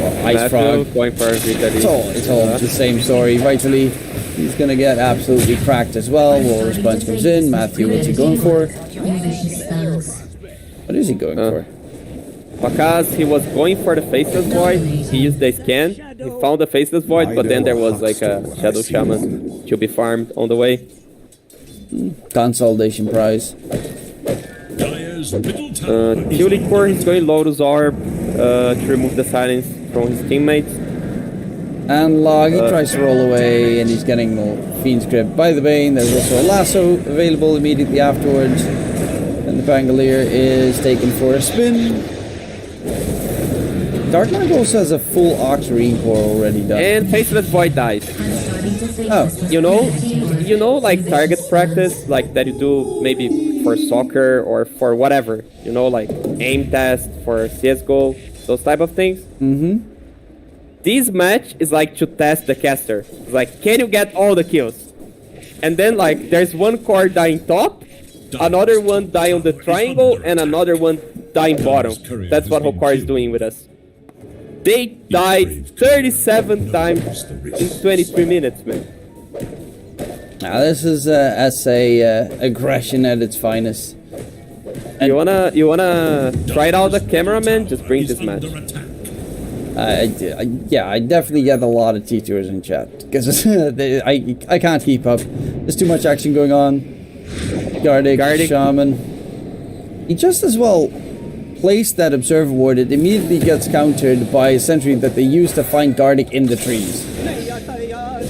Oh, Ice Frog. Going for Vitali. It's all the same story. Vitali, he's going to get absolutely cracked as well. War response comes in. Matthew, what's he going for? What is he going for? Because he was going for the Faceless Void, he used the scan, he found the Faceless Void, but then there was like a Shadow Shaman to be farmed on the way. Consolidation prize. Tulicor, he's going Lotus Orb to remove the silence from his teammates. And Log, he tries to roll away and he's getting Fiend's Grip by the Bane. There's also a lasso available immediately afterwards. And the Pangolier is taken for a spin. Dark Knight also has a full Ox Core already done. And Faceless Void dies. Oh. You know, like target practice, like that you do maybe for soccer or for whatever. You know, like aim test for CSGO, those type of things. Mm-hmm. This match is like to test the caster. It's like, can you get all the kills? And then like, there's one core dying top, another one die on the triangle, and another one dying bottom. That's what Hokori is doing with us. They died 37 times in 23 minutes, man. Now this is SA aggression at its finest. And you wanna try it out, the cameraman? Just bring this match. Yeah, I definitely get a lot of T2s in chat because I can't keep up. There's too much action going on. Gardic, Shaman. He just as well placed that Observer Ward. It immediately gets countered by a sentry that they use to find Gardic in the trees.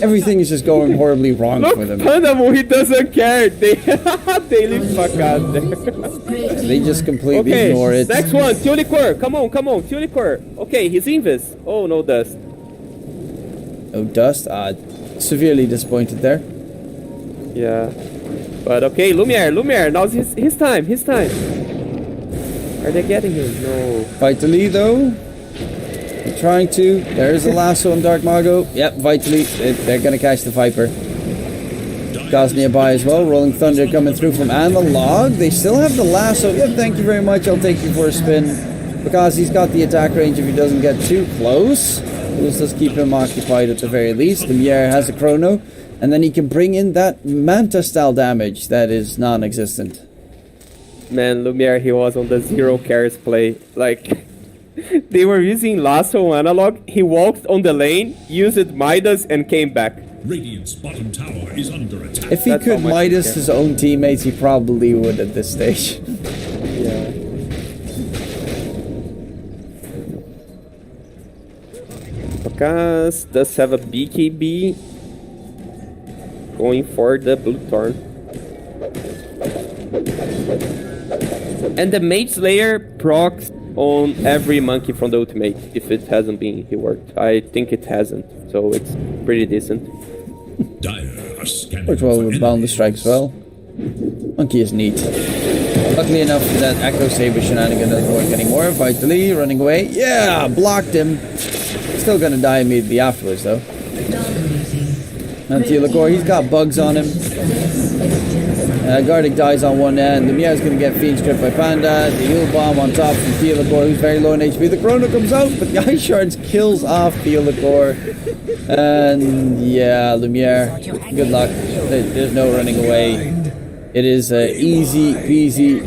Everything is just going horribly wrong for them. Panamo, he doesn't care. They leave fuck out there. They just completely ignore it. Next one, Tulicor. Come on, Tulicor. Okay, he's Invis. Oh, no dust. No dust? Severely disappointed there. Yeah. But okay, Lumiere. Now's his time. Are they getting him? No. Vitally, though. They're trying to. There's a lasso on Dark Mago. Yep, Vitally. They're going to catch the Viper. Gauss nearby as well. Rolling Thunder coming through from Analog. They still have the lasso. Yep, thank you very much. I'll take you for a spin. Because he's got the attack range if he doesn't get too close. Let's just keep him occupied at the very least. The Mier has a chrono. And then he can bring in that Manta style damage that is non-existent. Man, Lumiere, he was on the zero cares play. Like, they were using lasso analog. He walked on the lane, used Midas, and came back. Radiant's bottom tower is under attack. If he could Midas his own teammates, he probably would at this stage. Yeah. Because does have a BKB going for the blue thorn. And the Mage Slayer procs on every monkey from the ultimate if it hasn't been reworked. I think it hasn't, so it's pretty decent. Dire are scanning Which well for with Bound the Strike as well. Monkey is neat. Luckily enough, that Echo Saber shenanigan doesn't work anymore. Vitally running away. Yeah, blocked him. Still gonna die immediately afterwards though. And Hokori, he's got bugs on him. Gardic dies on one end. Lumiere's gonna get Fiend stripped by Panda. The heal bomb on top from Hokori, who's very low in HP. The Chrono comes out, but the Ice Shards kills off Hokori. And yeah, Lumiere, good luck. There's no running away. It is easy peasy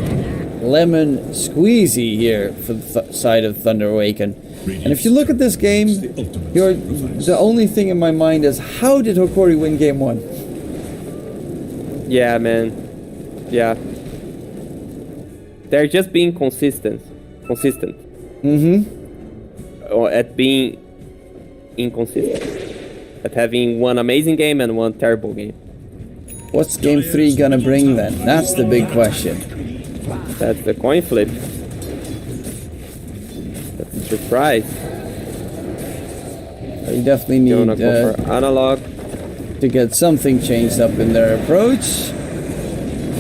lemon squeezy here for the side of Thunder Awaken. And if you look at this game, the only thing in my mind is, how did Hokori win game 1? Yeah, man. Yeah. They're just being consistent. Or at being inconsistent. At having one amazing game and one terrible game. What's game 3 gonna bring then? That's the big question. That's the coin flip. That's a surprise. You definitely You wanna need go for analog. to get something changed up in their approach.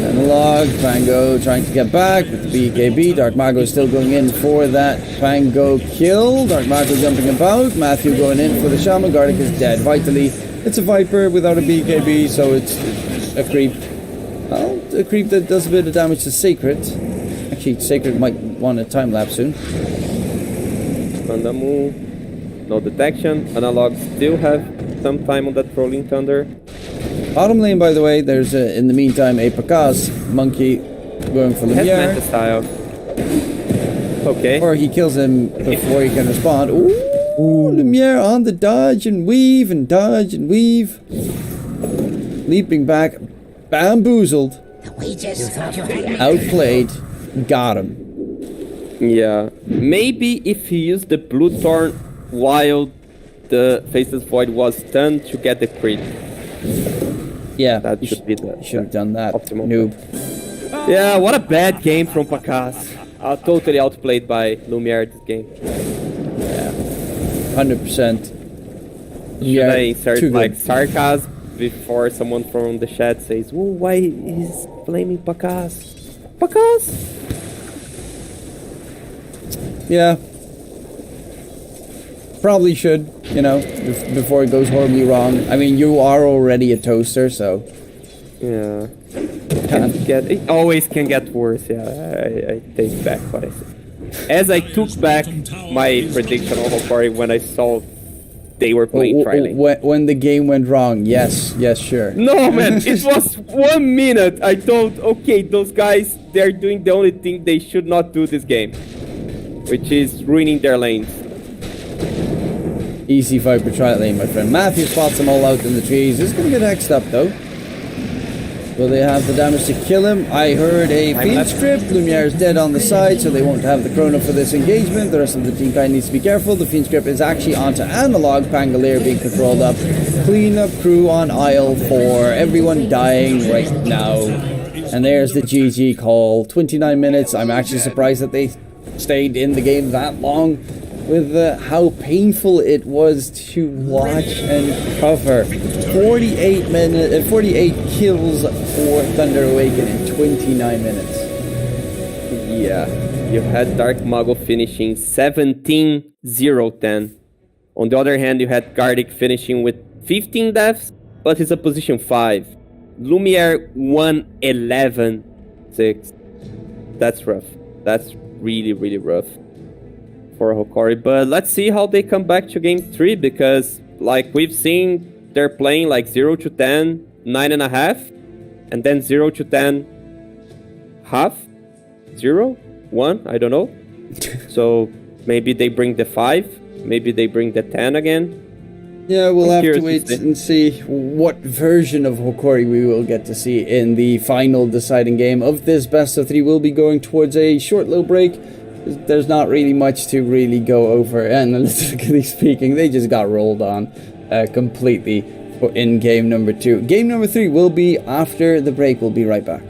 Analog, Pango trying to get back with the BKB. Dark Mago still going in for that Pango kill. Dark Mago jumping about. Matthew going in for the Shaman. Gardic is dead. Vitally, it's a Viper without a BKB, so it's a creep. Well, a creep that does a bit of damage to Sacred. Actually, Sacred might want a time lapse soon. Pandamu. No detection. Analog still have some time on that Rolling Thunder. Bottom lane, by the way, there's in the meantime a Pakaz monkey going for Has Lumiere. Manta style. Okay. Or he kills him before he can respond. Ooh, Lumiere on the dodge and weave and dodge and weave. Leaping back, bamboozled, We just thought you had outplayed, got him. Yeah. Maybe if he used the Blue Thorn while the Faceless Void was stunned to get the crit. Yeah, That should be the should have done that. optimal. Noob. Yeah, what a bad game from Pakaz. Totally outplayed by Lumiere this game. 100%. Should I insert too like good. sarcasm before someone from the chat says, "Whoa, why is blaming Pakaz?" Pakaz? Yeah. Probably should, you know, before it goes horribly wrong. I mean, you are already a toaster, so... Yeah. It always can get worse. Yeah, I take back what I said. As I took back my prediction on Hokori when I saw they were playing trialing. When the game went wrong, yes, sure. No, man, it was 1 minute. I thought, okay, those guys, they're doing the only thing they should not do this game, which is ruining their lanes. Easy Viper trial lane, my friend. Matthew spots them all out in the trees. He's gonna get hexed up, though. Will they have the damage to kill him? I heard a Fiend Strip. Lumiere's dead on the side, so they won't have the Chrono for this engagement. The rest of the team kind of needs to be careful. The Fiend Strip is actually onto Analog. Pangolier being controlled up. Cleanup crew on aisle 4. Everyone dying right now. And there's the GG call. 29 minutes. I'm actually surprised that they stayed in the game that long, with how painful it was to watch and cover. 48 kills for Thunder Awaken in 29 minutes. Yeah, you had Dark Mago finishing 17-0-10. On the other hand, you had Gardic finishing with 15 deaths, but he's a position 5. Lumiere 1-11-6. That's rough. That's really, really rough for Hokori. But let's see how they come back to game 3, because like we've seen, they're playing like 0-10, 9.5, and then 0-10, half, 0, 1, I don't know. So maybe they bring the 5, maybe they bring the 10 again. Yeah, we'll have to curious wait to see. and see what version of Hokori we will get to see in the final deciding game of this best of 3. We'll be going towards a short little break. There's not really much to really go over, analytically speaking. They just got rolled on completely in game number 2. Game number 3 will be after the break. We'll be right back.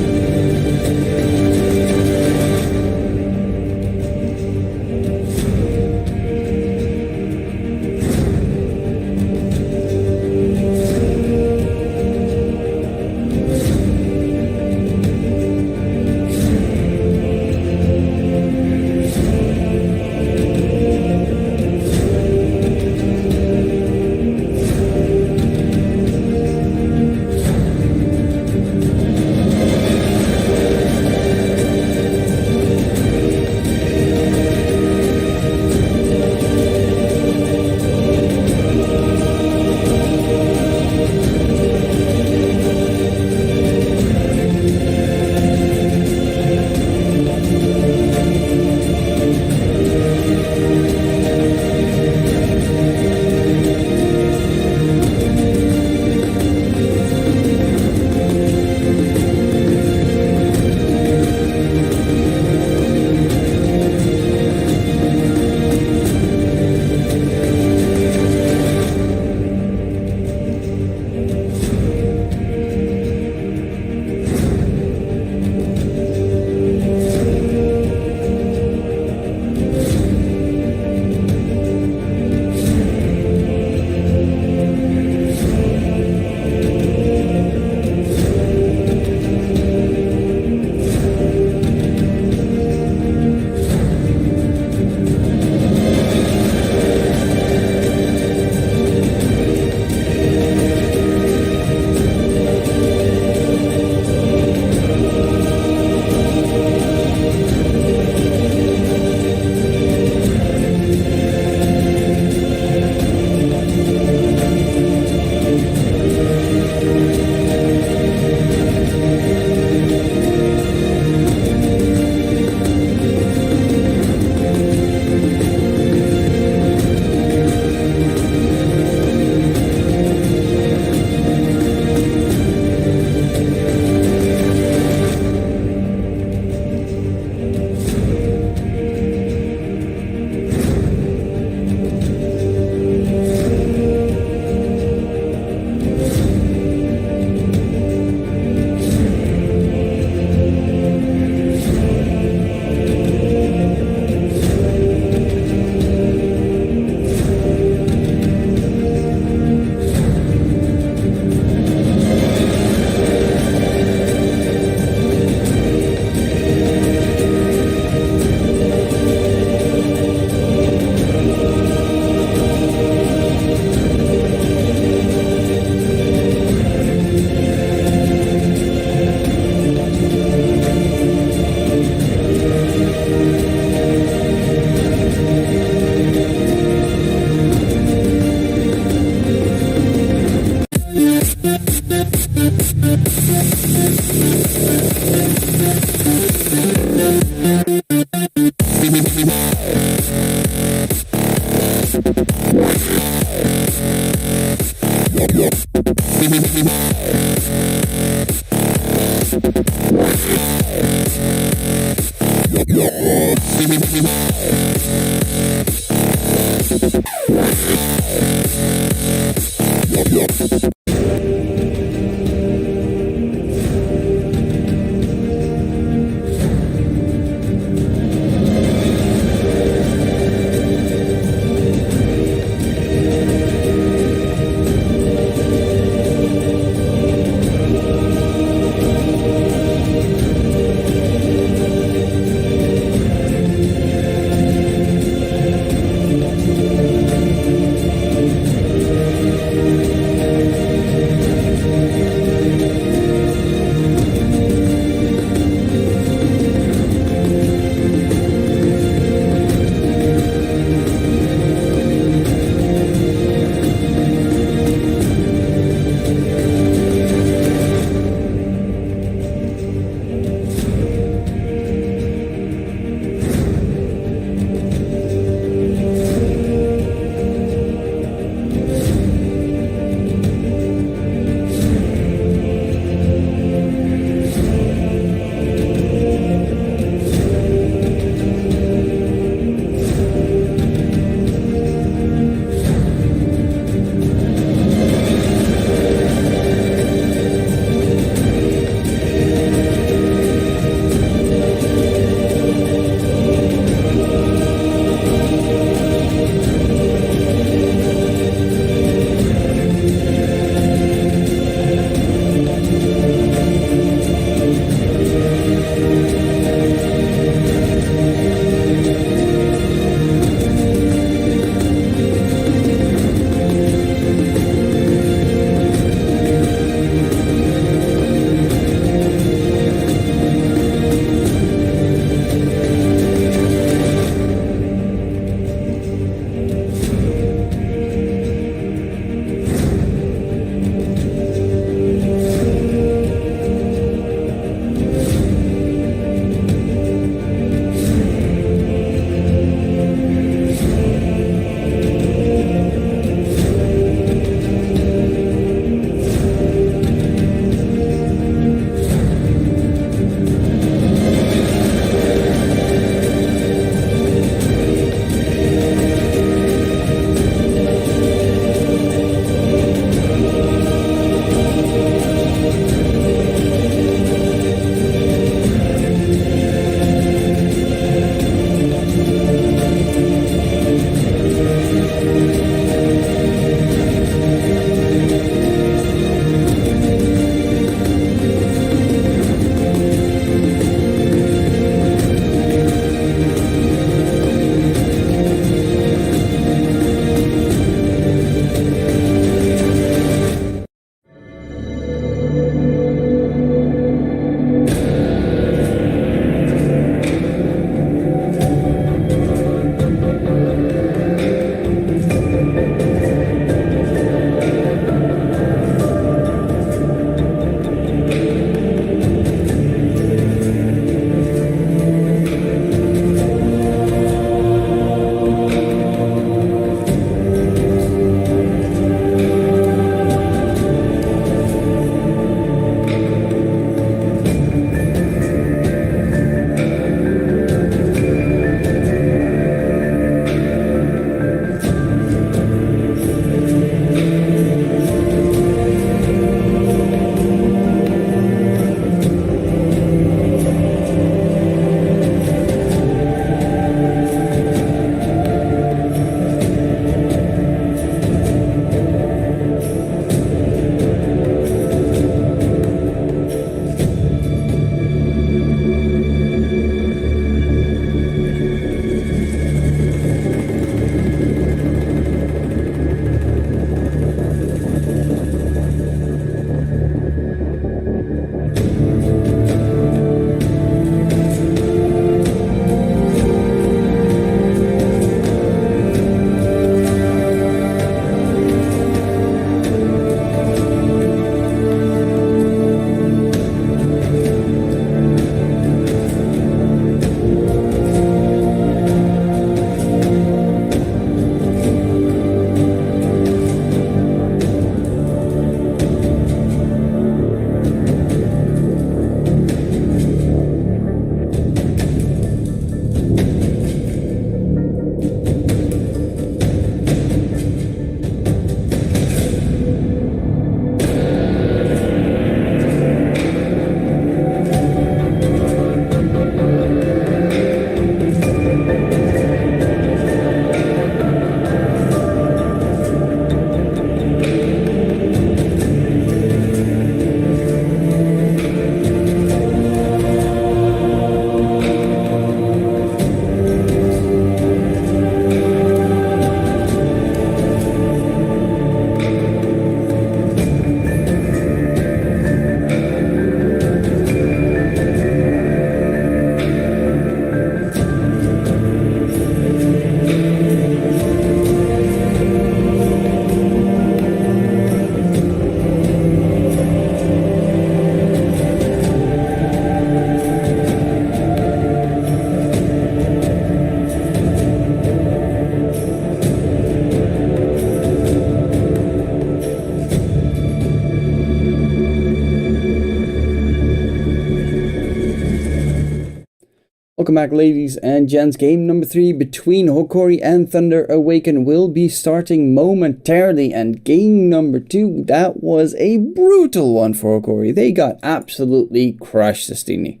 back, ladies and gents. Game number 3 between Hokori and Thunder Awaken will be starting momentarily. And game number 2, that was a brutal one for Hokori. They got absolutely crushed, Sistini.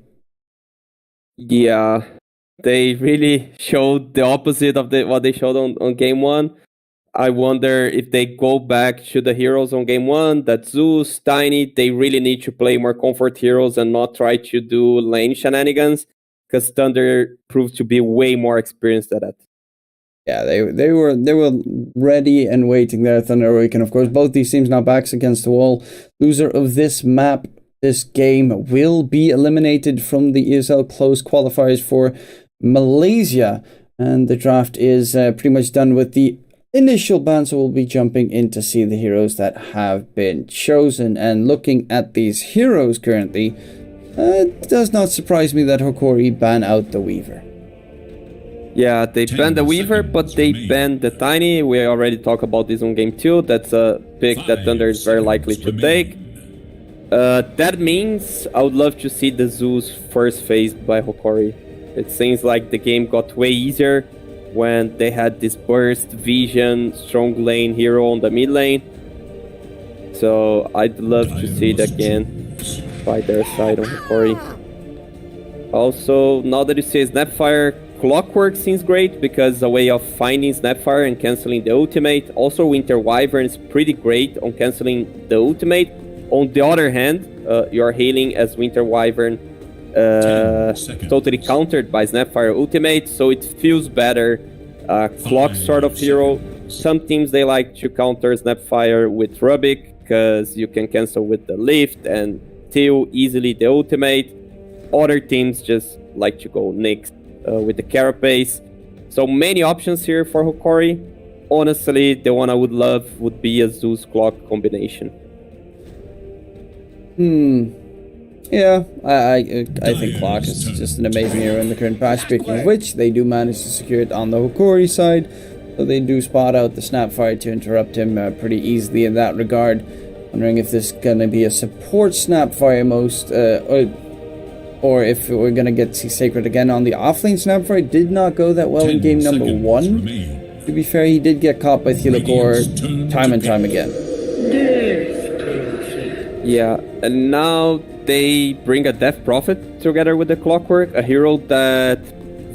Yeah, they really showed the opposite of what they showed on game 1. I wonder if they go back to the heroes on game 1, that Zeus, Tiny, they really need to play more comfort heroes and not try to do lane shenanigans, because Thunder proved to be way more experienced at that. Yeah, they were ready and waiting there, Thunder Awaken. Of course, both these teams now backs against the wall. Loser of this map, this game, will be eliminated from the ESL closed qualifiers for Malaysia. And the draft is pretty much done with the initial ban, so we'll be jumping in to see the heroes that have been chosen. And looking at these heroes currently, it does not surprise me that Hokori ban out the Weaver. Yeah, they banned the Weaver, but they banned the Tiny. We already talked about this on game 2. That's a pick that Thunder is very likely to take. That means I would love to see the Zeus first phased by Hokori. It seems like the game got way easier when they had this burst, vision, strong lane hero on the mid lane. So I'd love to see it again by their side on Hokori. Also, now that you see Snapfire, Clockwork seems great because it's a way of finding Snapfire and cancelling the ultimate. Also, Winter Wyvern is pretty great on cancelling the ultimate. On the other hand, your healing as Winter Wyvern totally countered by Snapfire ultimate, so it feels better. Clock sort of hero. Some teams, they like to counter Snapfire with Rubik because you can cancel with the lift and steal easily the ultimate. Other teams just like to go Nyx with the Carapace. So many options here for Hokori. Honestly, the one I would love would be a Zeus Clock combination. Yeah, I think Clock is just an amazing hero in the current patch. Speaking of which, they do manage to secure it on the Hokori side, so they do spot out the Snapfire to interrupt him pretty easily in that regard. Wondering if this is gonna be a support Snapfire or if we're gonna get to see Sacred again on the offlane. Snapfire did not go that well in game number 1. To be fair, he did get caught by Thelakor time and time again. Yeah, and now they bring a Death Prophet together with the Clockwork, a hero that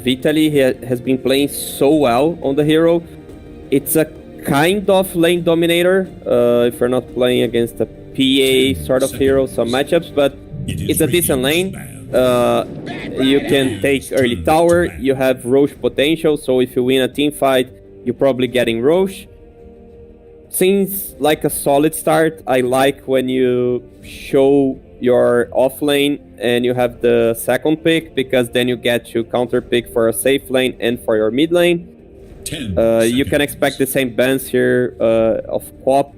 Vitaly has been playing so well on the hero. It's a kind of lane dominator if you're not playing against a PA sort of hero, some matchups, but it's a decent lane. You can take early tower, you have Roche potential, so if you win a team fight, you're probably getting Roche. Seems like a solid start. I like when you show your offlane and you have the second pick, because then you get to counter pick for a safe lane and for your mid lane. You can expect the same bans here of Quap,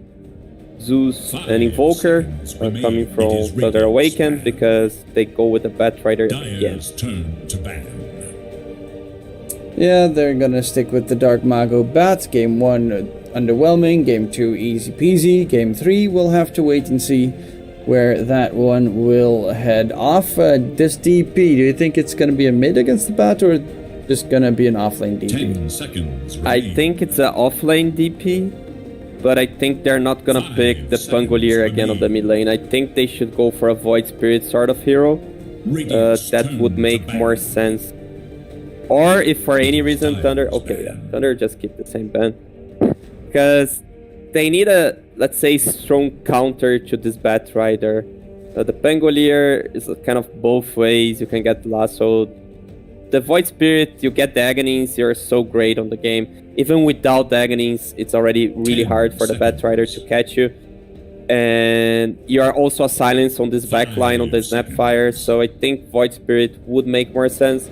Zeus, and Invoker coming from Thunder Awaken, because they go with the Batrider again. Yeah, they're gonna stick with the Dark Mago Bats. Game 1 underwhelming, game 2 easy peasy, game 3 we'll have to wait and see where that one will head off. This DP, do you think it's gonna be a mid against the Bat, or just gonna be an offlane DP? 10 seconds I think it's an offlane DP, but I think they're not gonna pick the Pangolier again on the mid lane. I think they should go for a Void Spirit sort of hero. That would make more sense. Or if for any reason Thunder... Okay, yeah, Thunder just keep the same ban. Because they need a, let's say, strong counter to this Batrider. The Pangolier is kind of both ways. You can get Lasso. The Void Spirit, you get the Aghanins, you're so great on the game. Even without the Aghanins, it's already really hard for the Batrider to catch you. And you are also a silence on this backline on the Snapfire, so I think Void Spirit would make more sense.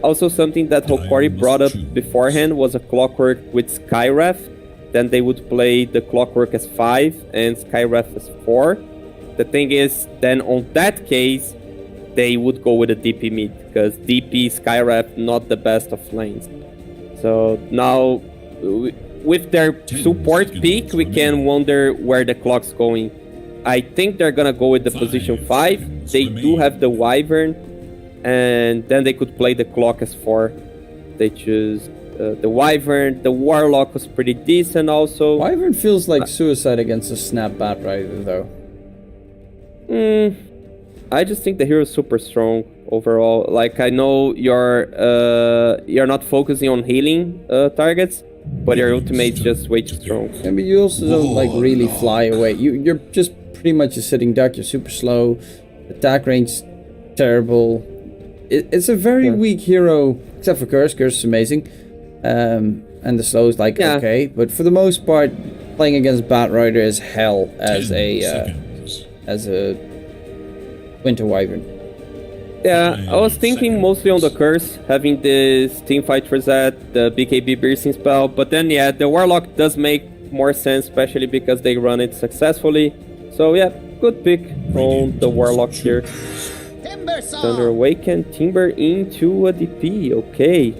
Also, something that Hokori brought up beforehand was a Clockwork with Skywrath. Then they would play the Clockwork as 5 and Skywrath as 4. The thing is, then on that case, they would go with a DP mid, because DP, Skywrath, not the best of lanes. So now, with their support pick, we can wonder where the clock's going. I think they're gonna go with the position 5. They do have the Wyvern. and then they could play the clock as 4. They choose the Wyvern. The Warlock was pretty decent also. Wyvern feels like suicide against a Snap Bat Rider, though. I just think the hero is super strong overall. Like, I know you're not focusing on healing targets, but your ultimate's just way too strong. I mean, you also don't like really fly away. You're just pretty much a sitting duck. You're super slow. Attack range terrible. It's a very weak hero, except for Curse. Curse is amazing, and the slow is like okay. But for the most part, playing against Bat Rider is hell as a Winter Wyvern. Yeah, I was thinking mostly on the Curse, having this Teamfight Reset, the BKB Piercing spell, but then the Warlock does make more sense, especially because they run it successfully. So yeah, good pick on the Warlock here. Thunder Awaken, Timber into a DP, okay.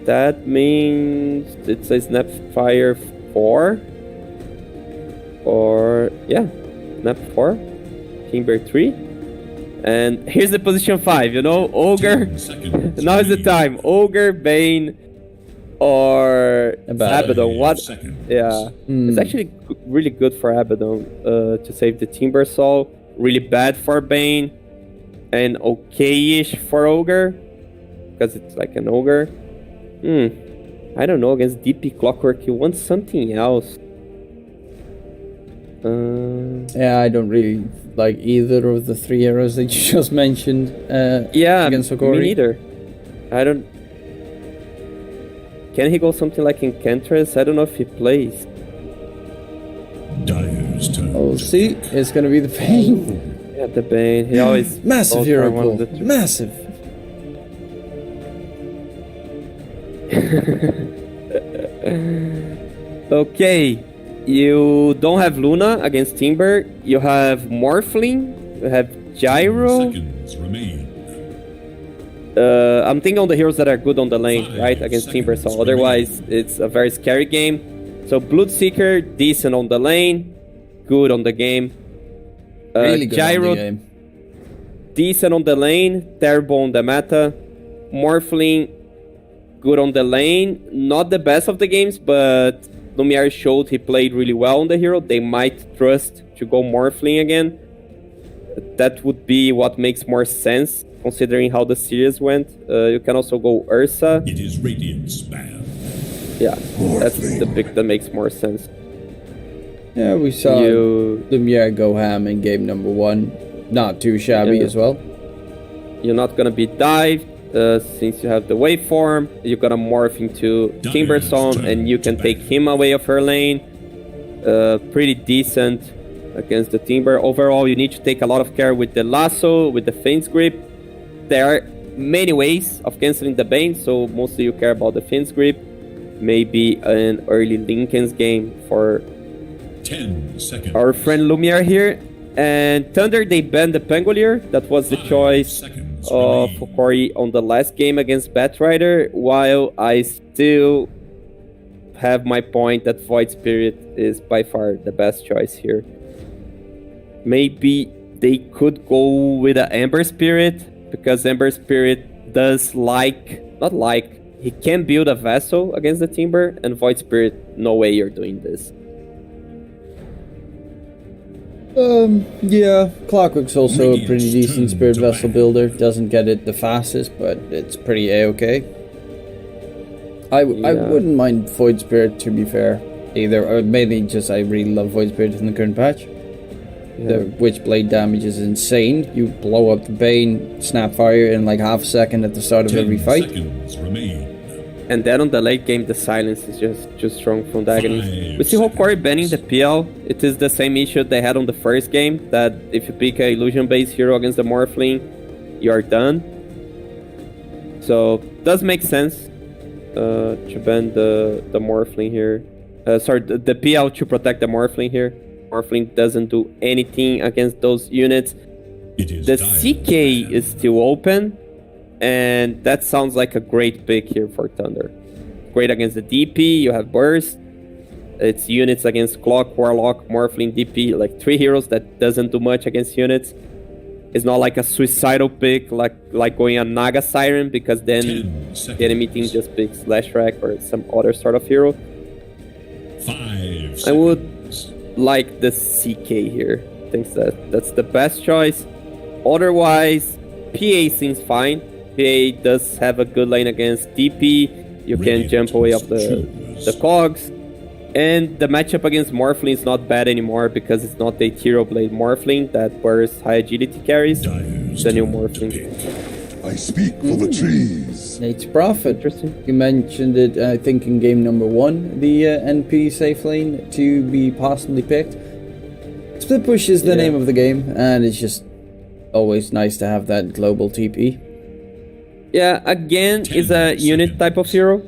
That means it's a Snapfire 4. Or, Snap 4, Timber 3. And here's the position 5, Ogre. Now is the time. Ogre, Bane, or Abaddon. What? It's actually really good for Abaddon to save the Timber Saw. Really bad for Bane. And okay-ish for Ogre. Because it's like an Ogre. I don't know. Against DP Clockwork, you want something else. I don't really like either of the 3 heroes that you just mentioned. Against Hokori. Me neither. I don't. Can he go something like Enchantress? I don't know if he plays. Dire's turn. Oh, see, it's gonna be the Bane. Yeah, the Bane. He always Massive hero pool. Massive. Okay. You don't have Luna against Timber. You have Morphling. You have Gyro. Seconds remain. I'm thinking on the heroes that are good on the lane, right? Against Timber. So otherwise, it's a very scary game. So Bloodseeker, decent on the lane. Good on the game. Really good Gyro, on the game. decent on the lane. Terrible on the meta. Morphling, good on the lane. Not the best of the games, but Lumiere showed he played really well on the hero. They might trust to go Morphling again. That would be what makes more sense, considering how the series went. You can also go Ursa. It is Radiant spam. Yeah, that's the pick that makes more sense. Yeah, we saw Lumiere go ham in game number 1. Not too shabby as well. You're not gonna be dived. Since you have the waveform, you're gonna morph into Timberstone and you can take him away of her lane. Pretty decent against the Timber. Overall, you need to take a lot of care with the lasso, with the Fiend's Grip. There are many ways of canceling the Bane, so mostly you care about the Fiend's Grip. Maybe an early Lincoln's game for 10 seconds. our friend Lumiere here. And Thunder, they banned the Pangolier. That was the choice of Hokori on the last game against Batrider, while I still have my point that Void Spirit is by far the best choice here. Maybe they could go with an Ember Spirit, because Ember Spirit does he can build a vessel against the Timber, and Void Spirit, no way you're doing this. Yeah, Clockwork's also a pretty decent Spirit Vessel builder. Doesn't get it the fastest, but it's pretty a-okay. I wouldn't mind Void Spirit, to be fair, either. Or mainly just I really love Void Spirit in the current patch. The Witchblade damage is insane. You blow up the Bane, Snapfire in like half a second at the start of every fight. Seconds remain. And then on the late game, the silence is just too strong from the Agony. We see Hokori banning the PL. It is the same issue they had on the first game, that if you pick a illusion-based hero against the Morphling, you are done. So, does make sense to ban the Morphling here. The PL to protect the Morphling here. Morphling doesn't do anything against those units. The CK is still open. And that sounds like a great pick here for Thunder. Great against the DP, you have Burst. It's units against Clock, Warlock, Morphling, DP, like 3 heroes that doesn't do much against units. It's not like a suicidal pick like going a Naga Siren, because then 10 the enemy team seconds. just picks Slash Rack or some other sort of hero. 5 seconds. I would like the CK here. I think that's the best choice. Otherwise, PA seems fine. PA does have a good lane against DP. You can jump away off the cogs. And the matchup against Morphling is not bad anymore because it's not the Ethereal Blade Morphling that bursts high agility carries. The new Morphling. I speak for the trees. Nate's Prophet. Interesting. You mentioned it, I think, in game number 1, the NP safe lane to be possibly picked. Split push is the name of the game, and it's just always nice to have that global TP. Yeah, again, it's a unit type of hero.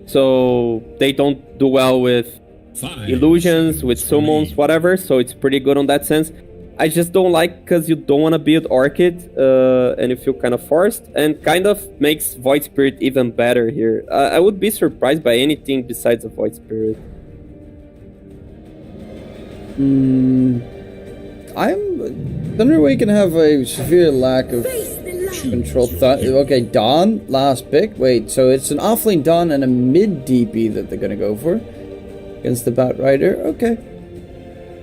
So they don't do well with 5 illusions, with seconds summons, remaining. whatever. So it's pretty good on that sense. I just don't like because you don't want to build Orchid and you feel kind of forced, and kind of makes Void Spirit even better here. I would be surprised by anything besides a Void Spirit. Thunder Awaken have a severe lack of control. Okay, Dawn, last pick. Wait, so it's an offlane Dawn and a mid DP that they're gonna go for against the Bat Rider. Okay,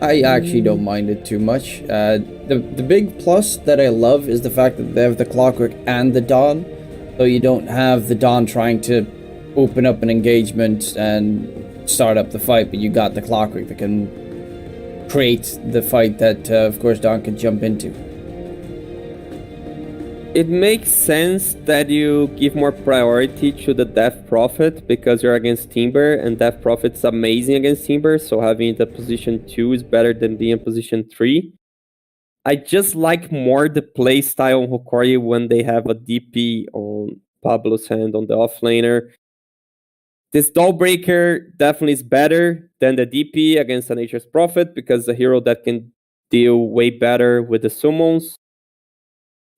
I actually don't mind it too much. The big plus that I love is the fact that they have the Clockwork and the Dawn, so you don't have the Dawn trying to open up an engagement and start up the fight, but you got the Clockwork that can create the fight that, of course, Dawn can jump into. It makes sense that you give more priority to the Death Prophet because you're against Timber, and Death Prophet's amazing against Timber, so having the position 2 is better than being in position 3. I just like more the playstyle on Hokori when they have a DP on Pablo's hand on the offlaner. This Dollbreaker definitely is better than the DP against a Nature's Prophet because it's a hero that can deal way better with the summons.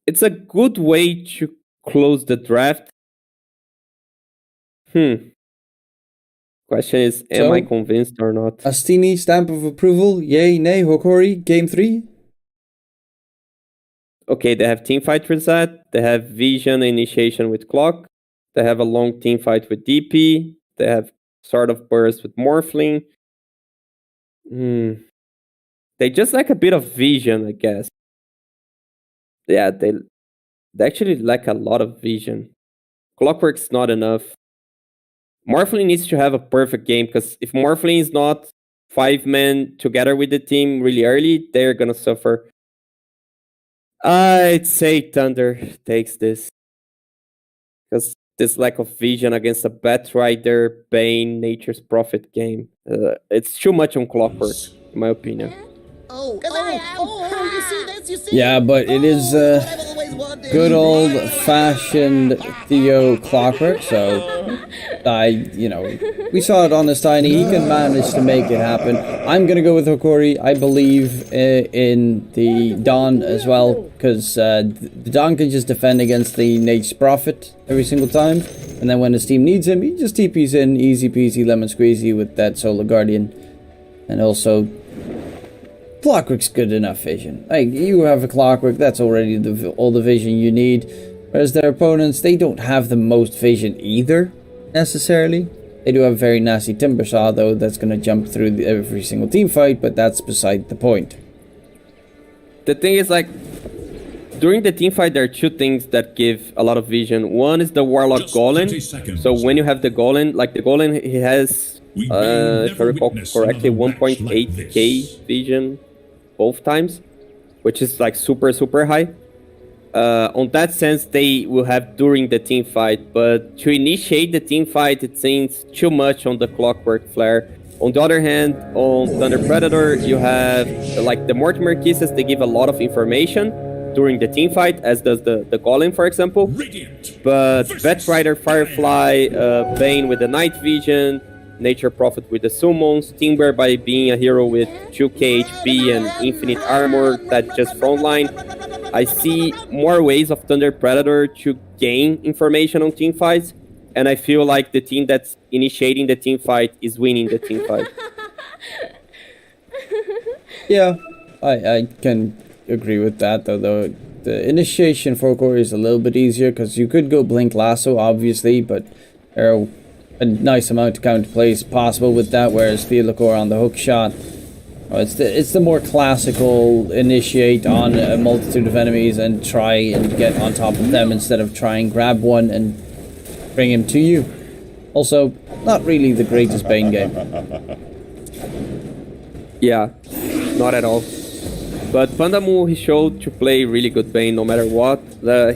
It's a good way to close the draft. Question is, am I convinced or not? Astini, stamp of approval, yay, nay, Hokori, game 3? Okay, they have teamfight reset. They have vision initiation with clock. They have a long teamfight with DP. They have sort of burst with Morphling. They just lack a bit of vision, I guess. Yeah, they actually lack a lot of vision. Clockwork's not enough. Morphling needs to have a perfect game, because if Morphling is not 5 men together with the team really early, they're gonna suffer. I'd say Thunder takes this. Because this lack of vision against a Bat Rider, Bane, Nature's Prophet game. It's too much on Clockwork, in my opinion. You see this? You see? Yeah, but it is good old-fashioned Theo Clockwork, so we saw it on this Tiny. He can manage to make it happen. I'm gonna go with Hokori. I believe in the Dawn as well, because the Dawn can just defend against the Nate's Prophet every single time, and then when his team needs him, he just TP's in, easy peasy lemon squeezy with that Solar Guardian, and also Clockwork's good enough vision. Like, you have a Clockwork, that's already all the vision you need. Whereas their opponents, they don't have the most vision either, necessarily. They do have very nasty Timbersaw, though, that's going to jump through every single team fight, but that's beside the point. The thing is, like, during the team fight, there are 2 things that give a lot of vision. One is the Warlock Just 30 Golem. seconds. So when you have the Golem, like the Golem, he has, We may if I never recall witness correctly, another match like 1.8k this. vision both times, which is like super, super high. On that sense, they will have during the team fight, but to initiate the team fight, it seems too much on the Clockwork Flare. On the other hand, on Thunder Predator, you have like the Mortimer Kisses, they give a lot of information during the team fight, as does the Golem, for example. Radiant. But versus Bat Rider, Firefly, Bane with the Night Vision, Nature Prophet with the Summons, Timber by being a hero with 2k HP and infinite armor that just frontline. I see more ways of Thunder Predator to gain information on team fights, and I feel like the team that's initiating the team fight is winning the team fight. Yeah, I can agree with that, though the initiation for Hokori is a little bit easier because you could go Blink Lasso, obviously, but there are a nice amount of counterplays possible with that, whereas Theodore on the hook shot, it's the more classical initiate on a multitude of enemies and try and get on top of them instead of try and grab one and bring him to you. Also, not really the greatest Bane game. Yeah, not at all. But Pandamu, he showed to play really good Bane no matter what.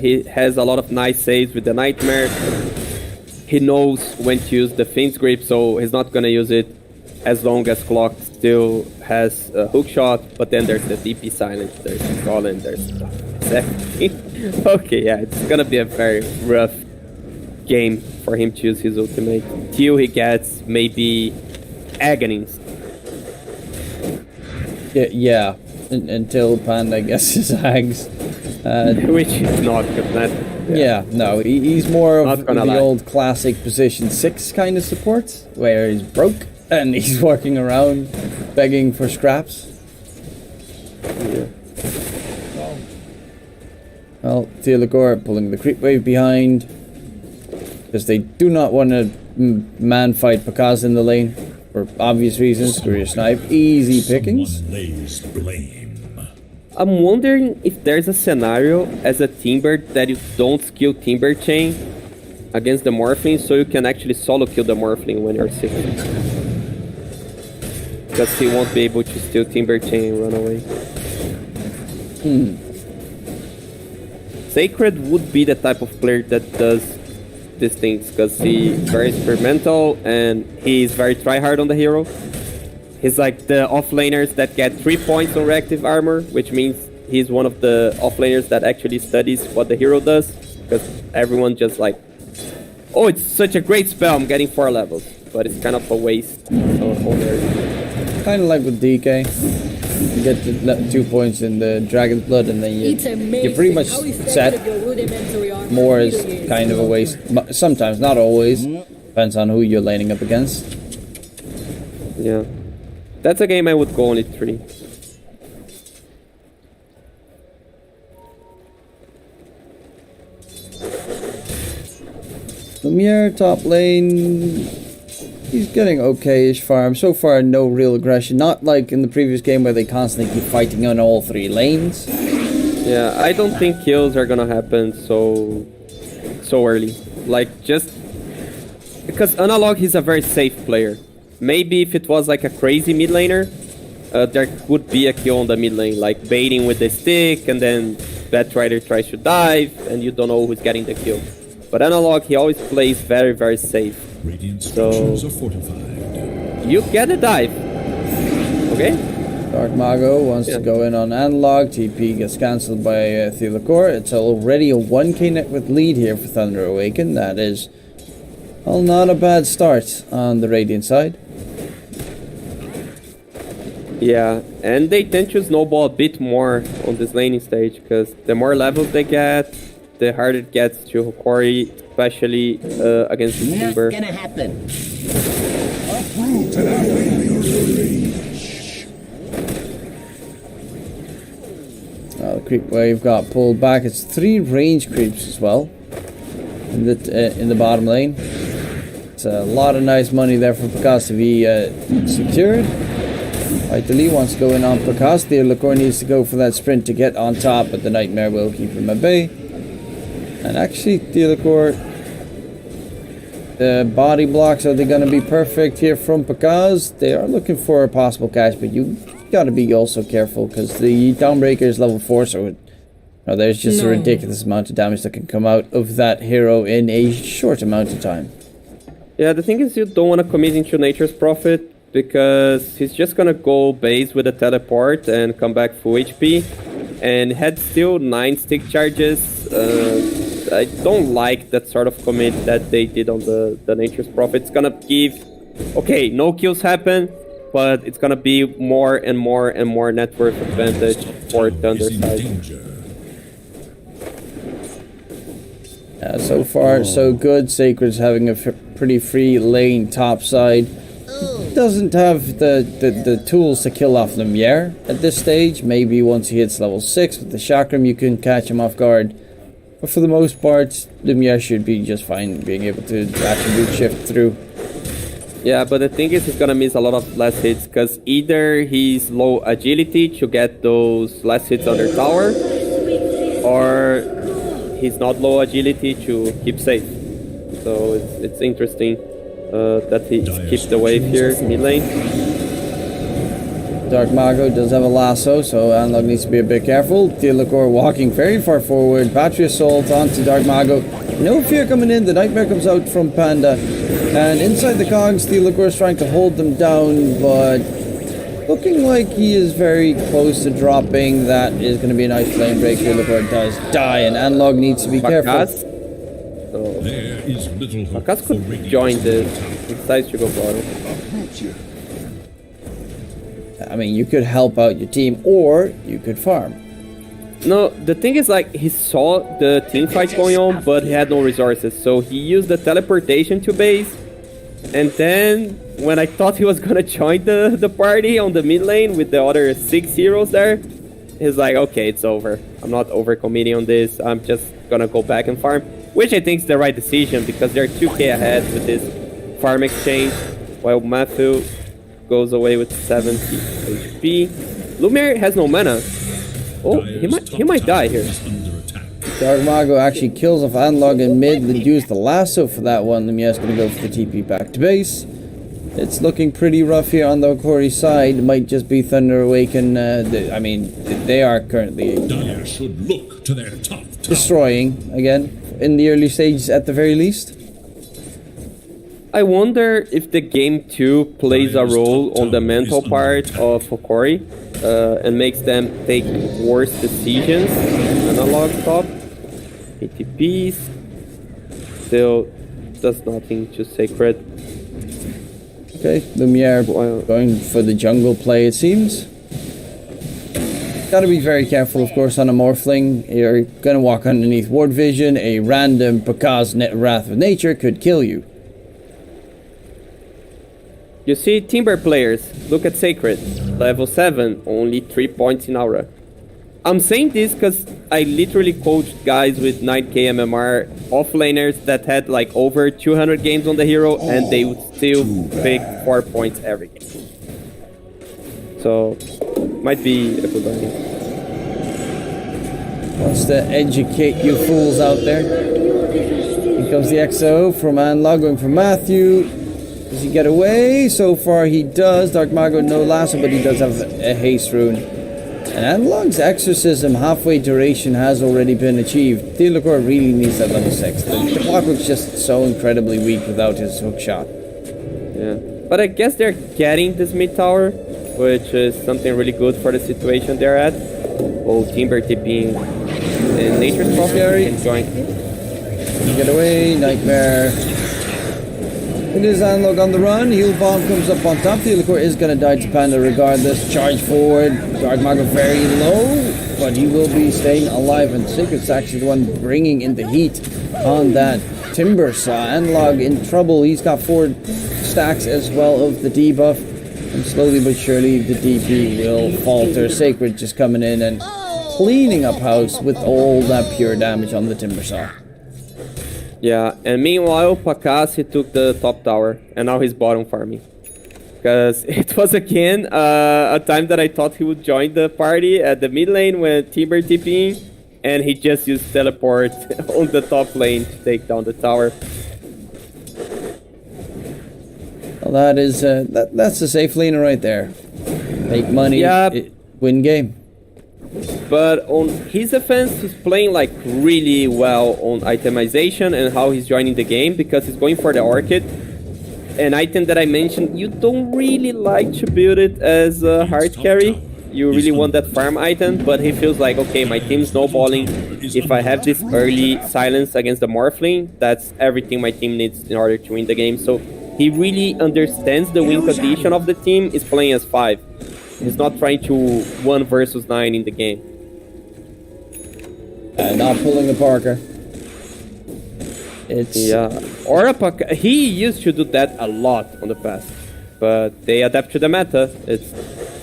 He has a lot of nice saves with the Nightmare. He knows when to use the Fiend's Grip, so he's not gonna use it as long as Clock still has a hook shot. But then there's the DP Silence, there's the Colin, there's the Okay, yeah, it's gonna be a very rough game for him to use his ultimate till he gets maybe Agonies. Yeah. Until Panda gets his Ags. Which is not good. No, he's more of the lie. old classic position 6 kind of support, where he's broke and he's walking around begging for scraps. Yeah. Well, Theodore pulling the creep wave behind, because they do not want to man fight Pakaz in the lane, for obvious reasons. Screw your snipe, easy pickings. Someone lays blame. I'm wondering if there's a scenario as a Timber that you don't skill Timber Chain against the Morphling, so you can actually solo kill the Morphling when you're sick. Because he won't be able to steal Timber Chain and run away. Sacred would be the type of player that does these things, because he's very experimental and he's very tryhard on the hero. He's like the offlaners that get 3 points on reactive armor, which means he's one of the offlaners that actually studies what the hero does, because everyone just like, oh, it's such a great spell, I'm getting 4 levels, but it's kind of a waste. Kind of like with DK. You get the 2 points in the Dragon's Blood and then you're pretty much set. More is kind of a waste. Sometimes, not always. Depends on who you're laning up against. Yeah. That's a game I would go only 3. Lumiere top lane, he's getting okay-ish farm. So far, no real aggression. Not like in the previous game where they constantly keep fighting on all 3 lanes. Yeah, I don't think kills are gonna happen so early. Like, just because Analog, he's a very safe player. Maybe if it was like a crazy mid laner, there would be a kill on the mid lane, like baiting with the stick, and then Batrider tries to dive, and you don't know who's getting the kill. But Analog, he always plays very, very safe. Radiant structures are fortified. You get a dive. Okay? Dark Mago wants to go in on Analog. TP gets cancelled by Theodore. It's already a 1k net with lead here for Thunder Awaken. That is, well, not a bad start on the Radiant side. Yeah, and they tend to snowball a bit more on this laning stage, because the more levels they get, the harder it gets to Hokori, especially against the Timber. Not gonna happen. Uproot and away your rage. The creep wave got pulled back. It's 3 range creeps as well in the bottom lane. It's a lot of nice money there for Pakaz to be secured. Lee wants to go in on Pakaz. Theodore needs to go for that sprint to get on top, but the Nightmare will keep him at bay. And actually, Theodore, the body blocks, are they going to be perfect here from Pakaz? They are looking for a possible catch, but you got to be also careful, because the Dawnbreaker is level 4, so there's just a ridiculous amount of damage that can come out of that hero in a short amount of time. Yeah, the thing is, you don't want to commit into Nature's Prophet, because he's just gonna go base with a teleport and come back full HP, and had still 9 stick charges. I don't like that sort of commit that they did on the Nature's Prophet. It's gonna give, okay, no kills happen, but it's gonna be more and more and more net worth advantage for Thunder side. So far, so good. Sacred's having a pretty free lane top side. doesn't have the tools to kill off Lumiere at this stage. Maybe once he hits level 6 with the chakram, you can catch him off guard. But for the most part, Lumiere should be just fine being able to attribute shift through. Yeah, but the thing is, he's gonna miss a lot of last hits because either he's low agility to get those last hits under tower, or he's not low agility to keep safe. So it's interesting that he skips the wave here, mid lane. Dark Mago does have a lasso, so Analog needs to be a bit careful. Theolacor walking very far forward. Battery Assault onto Dark Mago. No fear coming in. The Nightmare comes out from Panda. And inside the cogs, Theolacor is trying to hold them down, but looking like he is very close to dropping. That is going to be a nice flame break. Theolacor does die, and Analog needs to be careful. So There is little hope Makas for could Radiant. join this. He decides to go bottom. I mean, you could help out your team, or you could farm. No, the thing is, like, he saw the team fight going on, but he had no resources. So he used the teleportation to base. And then, when I thought he was gonna join the party on the mid lane with the other 6 heroes there, he's like, okay, it's over. I'm not overcommitting on this. I'm just gonna go back and farm. Which I think is the right decision, because they're 2k ahead with this farm exchange, while Matthew goes away with 70 HP. Lumiere has no mana. Oh, he might die here. Dark Mago actually kills off Analog in mid, then used the lasso for that one. Lumiere's going to go for the TP back to base. It's looking pretty rough here on the Hokori side. It might just be Thunder Awaken. They are currently Dire should look to their top tower. destroying again in the early stages at the very least. I wonder if the game 2 plays a role on the mental part of Hokori and makes them take worse decisions. Analog top. ATPs. Still does nothing to Sacred. Okay, Lumiere going for the jungle play, it seems. Gotta be very careful, of course, on a Morphling. You're gonna walk underneath Ward Vision. A random Pakaz Wrath of Nature could kill you. You see, Timber players, look at Sacred. Level 7, only 3 points in aura. I'm saying this because I literally coached guys with 9k MMR offlaners that had like over 200 games on the hero, and they would still pick 4 points every game. So, might be a good idea. Wants to educate you fools out there. Here comes the XO from Analog going for Matthew. Does he get away? So far he does. Dark Mago no lasso, but he does have a haste rune. And Analog's exorcism halfway duration has already been achieved. Theolacor really needs that level 6. The Clockwork's just so incredibly weak without his hook shot. Yeah. But I guess they're getting this mid tower, which is something really good for the situation they're at. Oh, Timber tipping in Nature's Prophet can join. Get away, Nightmare. It is Analog on the run. Heal Bomb comes up on top. Theolacor is going to die to Panda regardless. Charge forward. Dark Mago very low, but he will be staying alive. And Sacred's actually the one bringing in the heat on that Timber Saw. Analog in trouble. He's got 4 stacks as well of the debuff. And slowly but surely the DP will falter. Sacred just coming in and cleaning up house with all that pure damage on the Timber Saw. Yeah, and meanwhile, Pakaz, he took the top tower, and now he's bottom farming. Because it was again a time that I thought he would join the party at the mid lane when Timber TPing, and he just used teleport on the top lane to take down the tower. Well, that is that's a safe laner right there. Make money, Yeah. Win game. But on his defense, he's playing like really well on itemization and how he's joining the game, because he's going for the Orchid. An item that I mentioned, you don't really like to build it as a hard carry. You really want that farm item, but he feels like, okay, my team's snowballing. If I have this early silence against the Morphling, that's everything my team needs in order to win the game. So he really understands the win condition of the team, is playing as 5. He's not trying to 1 versus 9 in the game. Not pulling a Parker. It's Yeah, or a He used to do that a lot on the past, but they adapt to the meta. It's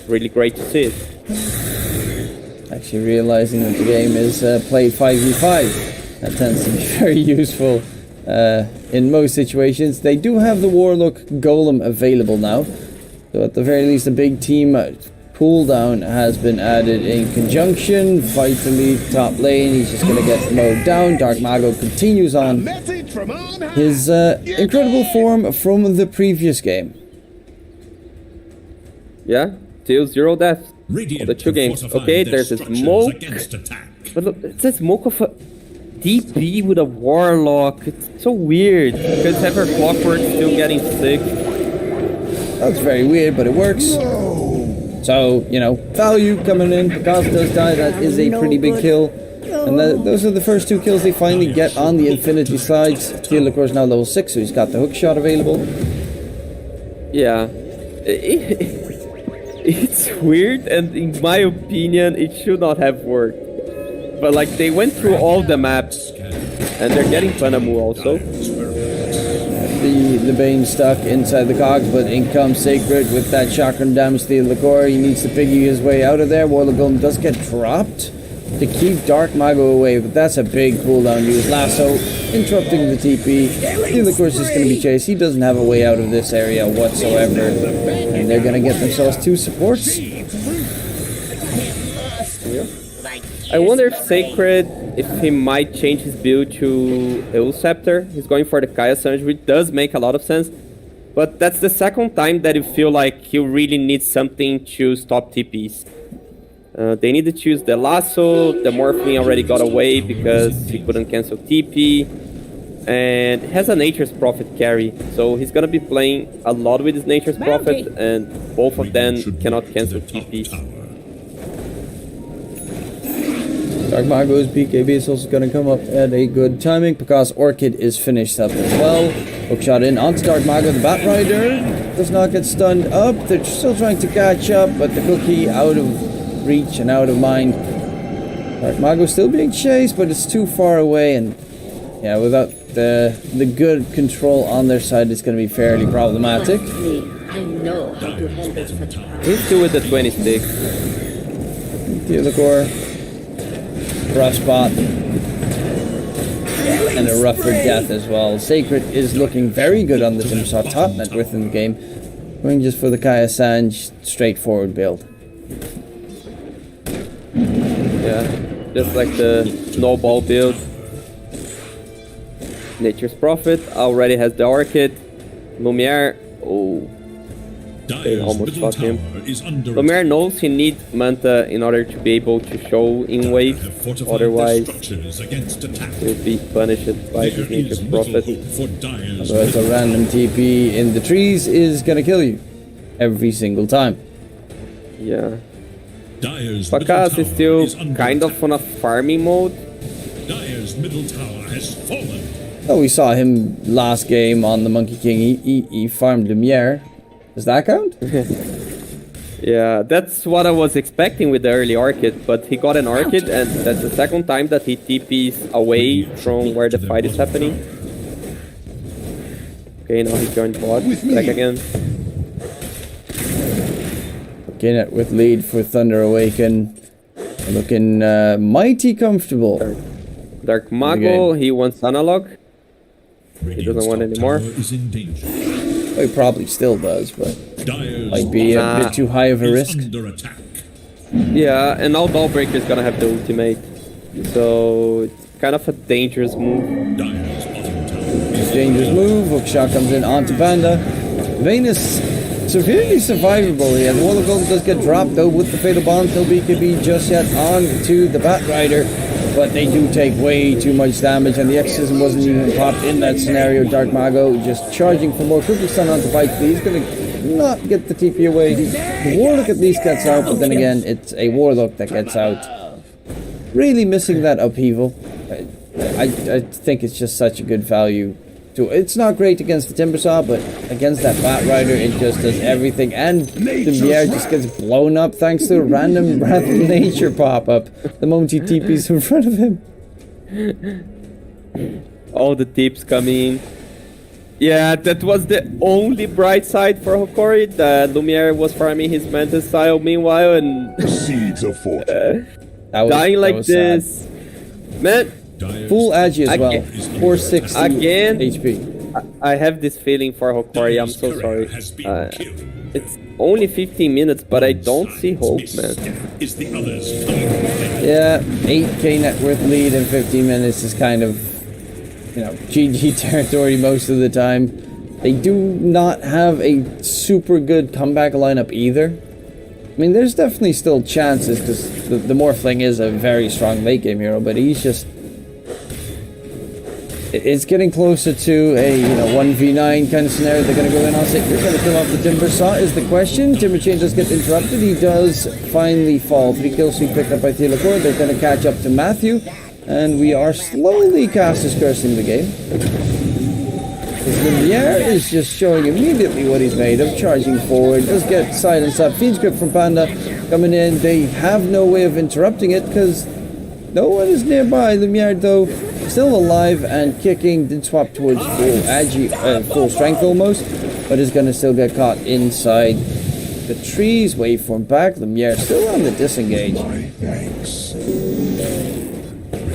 really great to see it. Actually realizing that the game is played 5v5. That tends to be very useful in most situations. They do have the Warlock Golem available now. So at the very least, a big team pull down has been added in conjunction. Fight to lead top lane. He's just going to get mowed down. Dark Mago continues on his incredible form from the previous game. Yeah, still 0 deaths. Radiant The 2 games. fortify Okay, their there's a structures smoke. against attack. But look, it's a smoke of a DP with a Warlock. It's so weird. Because ever Clockwork still getting sick. That's very weird, but it works. So, you know, value coming in. Because does die, that is a pretty big kill. And those are the first 2 kills they finally get on the Infinity sides. Teal, of course, now level 6, so he's got the hook shot available. Yeah. It's weird, and in my opinion, it should not have worked. But like, they went through all the maps, and they're getting Panamu also. The Bane stuck inside the cogs, but in comes Sacred with that shotgun damage to the core. He needs to piggy his way out of there. Warlock Golem does get dropped to keep Dark Mago away, but that's a big cooldown use. Lasso interrupting the TP. Steel, of course, is going to be chased. He doesn't have a way out of this area whatsoever. And they're going to get themselves 2 supports. I wonder if Sacred, if he might change his build to Eul Scepter. He's going for the Kaya Sanj, which does make a lot of sense. But that's the second time that you feel like he really needs something to stop TPs. They need to choose the Lasso. The Morphling already got away because he couldn't cancel TP. And has a Nature's Prophet carry. So he's gonna be playing a lot with his Nature's Prophet, and both of them cannot cancel TPs. Dark Mago's BKB is also going to come up at a good timing because Orchid is finished up as well. Hookshot in onto Dark Mago. The Batrider does not get stunned up. They're still trying to catch up, but the cookie out of reach and out of mind. Dark Mago still being chased, but it's too far away, and yeah, without the good control on their side, it's going to be fairly problematic. I know how to handle such power. He's still with the 26. Theodore, rough spot, and a rough for death as well. Sacred is looking very good on the Timsaw top net within the game. Going just for the Kaya Sanj straightforward build. Yeah, just like the snowball build. Nature's Prophet already has the Orchid. Lumiere, oh, they almost got him. Lumiere knows he needs Manta in order to be able to show in waves, otherwise he'll be punished by the Nature's Prophet. Otherwise a random TP in the trees is gonna kill you every single time. Yeah. Pakas is still kind of on a farming mode. Dyer's middle tower has fallen. Oh, we saw him last game on the Monkey King. He farmed Lumiere. Does that count? Yeah, that's what I was expecting with the early Orchid, but he got an Orchid, and that's the second time that he TPs away from where the fight is happening. Okay, now he joined bot. Back again. Again, with lead for Thunder Awaken. Looking mighty comfortable. Dark Mago, he wants analog. He doesn't want anymore. Well, he probably still does, but might be a bit too high of a risk. Yeah, and now Dawnbreaker is gonna have the ultimate. So it's kind of a dangerous move. It's a dangerous move. Hookshot comes in onto Panda. Venus severely survivable here. The Warlock Golem does get dropped though with the Fatal Bond. No BKB just yet on to the Batrider. But they do take way too much damage, and the Exorcism wasn't even popped in that scenario. Dark Mago just charging for more. Quickly stun onto Fight. He's going to not get the TP away. The Warlock at least gets out, but then again, it's a Warlock that gets out. Really missing that upheaval. I think it's just such a good value. It's not great against the Timbersaw, but against that Batrider, it just does everything. And the Lumiere just gets blown up thanks to a random Breath of Nature pop-up the moment he TPs in front of him. All the tips coming in. Yeah, that was the only bright side for Hokori. That Lumiere was farming his Mantis style meanwhile and The seeds of fortune. dying like that was sad. this. Man, Dire's Full agi as well. Again. 460 Again. HP. I have this feeling for Hokori. I'm Dire's so courier sorry. has been killed. It's only 15 minutes, but I don't see hope, man. Is the others coming for them? Yeah, 8k net worth lead in 15 minutes is kind of, GG territory most of the time. They do not have a super good comeback lineup either. I mean, there's definitely still chances because the Morphling is a very strong late game hero, but he's just... It's getting closer to a 1v9 kind of scenario. They're going to go in on Sacred. Going to kill off the Timber Saw is the question. Timber Chain does get interrupted. He does finally fall. 3 kills being picked up by Theolacor. They're going to catch up to Matthew. And we are slowly Castus cursing the game. Lumiere is just showing immediately what he's made of. Charging forward. Does get silenced up. Fiend's Grip from Panda coming in. They have no way of interrupting it because no one is nearby. Lumiere, though, still alive and kicking. Did swap towards full strength almost, but is going to still get caught inside the trees. Waveform back. Lumiere still on the disengage.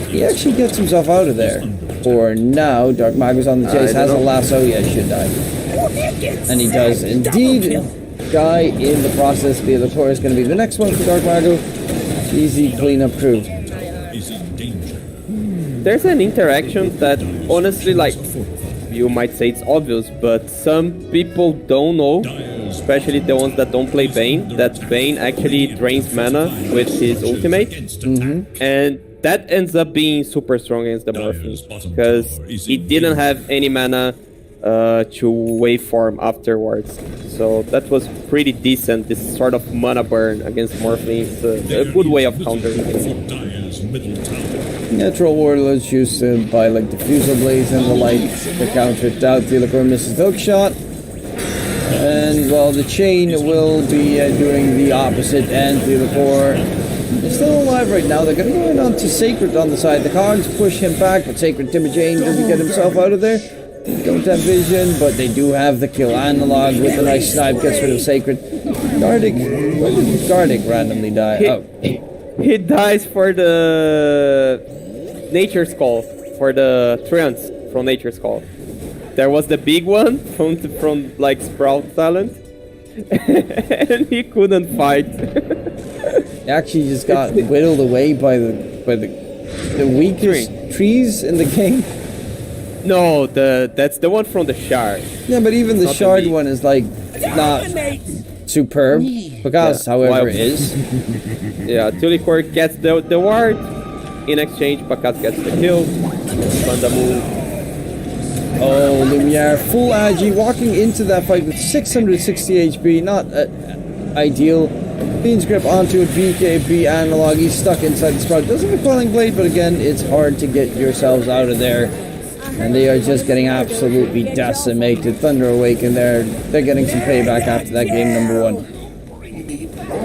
He actually gets himself out of there. For now, Dark Magus on the chase. Has a lasso. Yeah, should die. And he does indeed die in the process. Theolacor is going to be the next one for Dark Mago. Easy cleanup crew. Is in danger. There's an interaction that honestly, like, you might say it's obvious, but some people don't know, especially the ones that don't play Bane, that Bane actually drains mana with his ultimate, and that ends up being super strong against the Morphling, because he didn't have any mana to waveform afterwards. So that was pretty decent, this sort of mana burn against Morphling. It's a good way of countering it. Dire's middle tower. Natural warlords used to buy like diffuser blades and the like to counter it out. Theolacor misses the hook shot. And well, the chain will be doing the opposite, and Theolacor is still alive right now. They're going to go in onto Sacred on the side. The cards push him back, but Sacred Timber Chain doesn't get himself out of there. They don't have vision, but they do have the kill analog with a nice snipe. Gets rid of Sacred. Gardic, where did Gardic randomly die? He dies for the Nature's Call, for the Treants from Nature's Call. There was the big one from like Sprout Talent, and he couldn't fight. He actually just got whittled away by the weakest trees in the game. No, that's the one from the Shard. Yeah, but even the Not the shard big- one is like not superb. Because, however, Wild. is. Yeah, Theolacor gets the ward. In exchange, Bakat gets the kill. Panda move. Oh, Lumiere, full agi, walking into that fight with 660 HP, not ideal. Fiend's Grip onto a BKB analog, he's stuck inside the Sprout. Doesn't have a Quelling Blade, but again, it's hard to get yourselves out of there. And they are just getting absolutely decimated. Thunder Awaken there, they're getting some payback after that game number 1.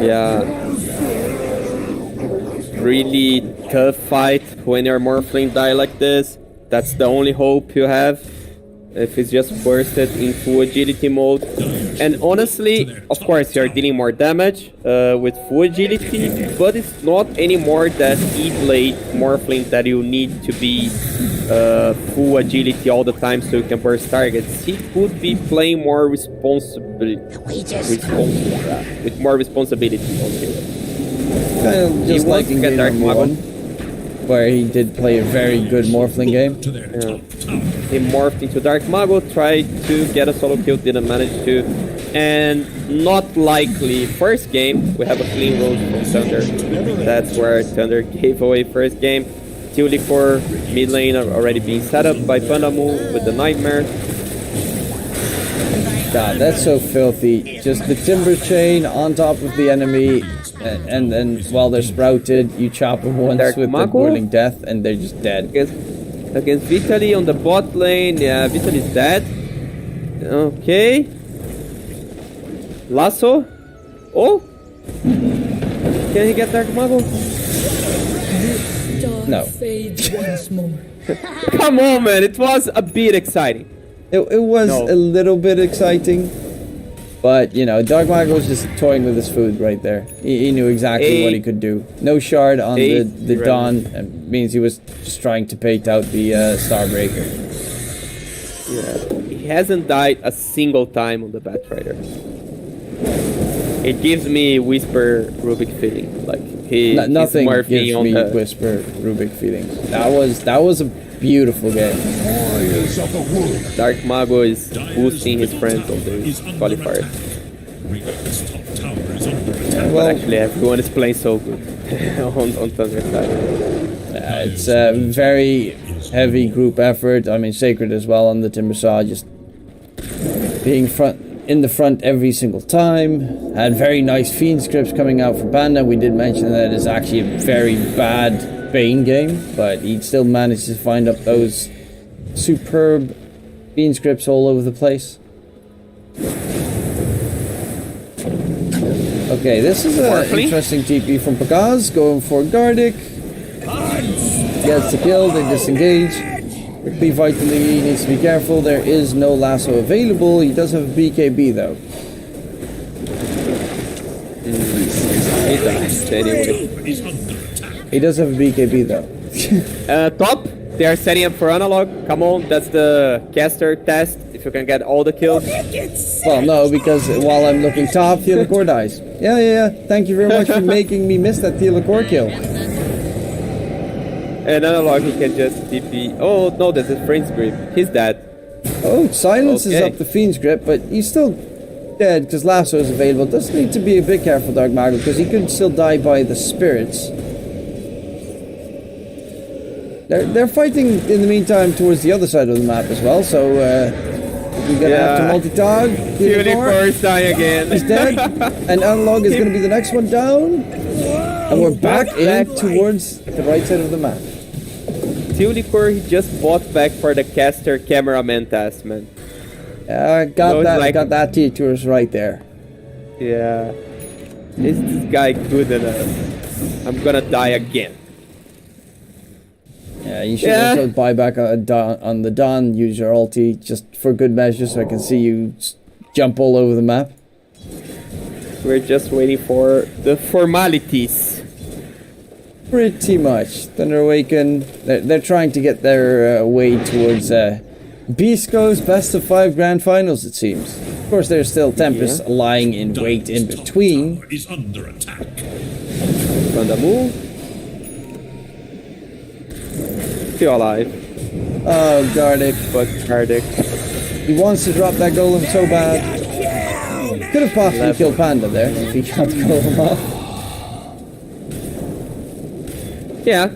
Yeah. Really tough fight when your Morphling die like this. That's the only hope you have. If it's just bursted in full agility mode. And honestly, of course, you're dealing more damage with full agility, but it's not anymore that E-Blade Morphling that you need to be full agility all the time so you can burst targets. He could be playing more with more responsibility on him. Kind of just He like wants in to get game Dark number Mago. 1, where he did play a very good Morphling game. To their top tower. He morphed into Dark Mago, tried to get a solo kill, didn't manage to. And not likely, first game, we have a clean road from Thunder. That's where Thunder gave away first game. Theolacor mid lane already being set up by Pandamu with the Nightmare. God, that's so filthy. Just the Timber Chain on top of the enemy, and then while they're sprouted, you chop them once Dark with the Mago? Whirling Death, and they're just dead. Against Vitaly on the bot lane. Yeah, Vitaly's dead. Okay. Lasso. Oh! Can he get Dark Mago? No. Fades once more. Come on, man. It was a bit exciting. It was No. a little bit exciting, but you know, Dark Mago was just toying with his food right there. He knew exactly what he could do. No shard on the Dawn means he was just trying to bait out the Starbreaker. Yeah. He hasn't died a single time on the Batrider. It gives me Whisper Rubik feeling. Like Nothing he's gives on me the, Whisper Rubik feelings. That was a beautiful game. Warriors of the wood. Dark Mago is boosting his friends on the Qualifier. Radiant's top tower is under attack. Well, But actually, everyone is playing so good on Thunder side. it's a very heavy group effort. I mean, Sacred as well on the Timbersaw, just being in the front every single time. Had very nice Fiend scripts coming out from Panda. We did mention that it's actually a very bad Bane game, but he still managed to find up those superb Fiend scripts all over the place. Okay, this is an interesting TP from Pagaz, going for Gardic. Gets the kill, they disengage. Quickly, Vitally needs to be careful. There is no lasso available. He does have a BKB though. He dies anyway. Is under attack. He does have a BKB though. Top, they are setting up for analog. Come on, that's the caster test. If you can get all the kills. Well, no, because while I'm looking top, Thealacor dies. Yeah. Thank you very much for making me miss that Thealacor kill. And analog, he can just TP. Oh no, that's his friend's grip. He's dead. Oh, silences Okay. up the Fiend's grip, but he's still dead because Lasso is available. Does need to be a bit careful, Dark Mago, because he could still die by the spirits. They're fighting in the meantime towards the other side of the map as well, so we're gonna have to multi-tog. Thealacor is dying again. He's dead, and Analog is gonna be the next one down. And we're back in towards the right side of the map. Thealacor, he just bought back for the caster cameraman task, man. Got Looks like- that T-Tours right there. Yeah. Is this guy good enough? I'm gonna die again. Yeah, you should also buy back on the Dawn, use your ulti just for good measure so I can see you jump all over the map. We're just waiting for the formalities. Pretty much. Thunder Awaken, they're trying to get their way towards Bisco's best of 5 grand finals, it seems. Of course, there's still Tempest lying in wait in Dire's top between. tower is under attack. On the move. Still alive, Oh, Gardic. but Gardic. He wants to drop that golem so bad. Could have possibly killed Panda there if he got the golem off. Yeah.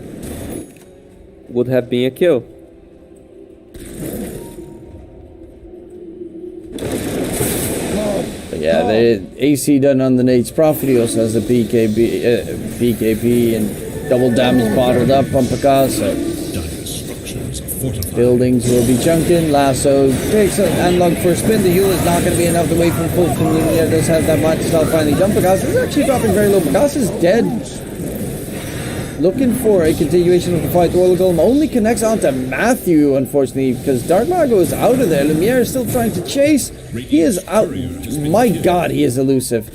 Would have been a kill. But yeah, the AC done on the Nate's Prophet. He also has a BKB and double damage bottled up on Picasso. Dire's structures are fortified. Buildings will be chunking. Lasso takes an analog for a spin. The heal is not going to be enough to wait for full from Lumiere. Does have that much to finally dump. Picasso is actually dropping very low. Picasso is dead. Looking for a continuation of the fight. The Oil Golem only connects onto Matthew, unfortunately, because Dark Mago is out of there. Lumiere is still trying to chase. He is out. My god, he is elusive.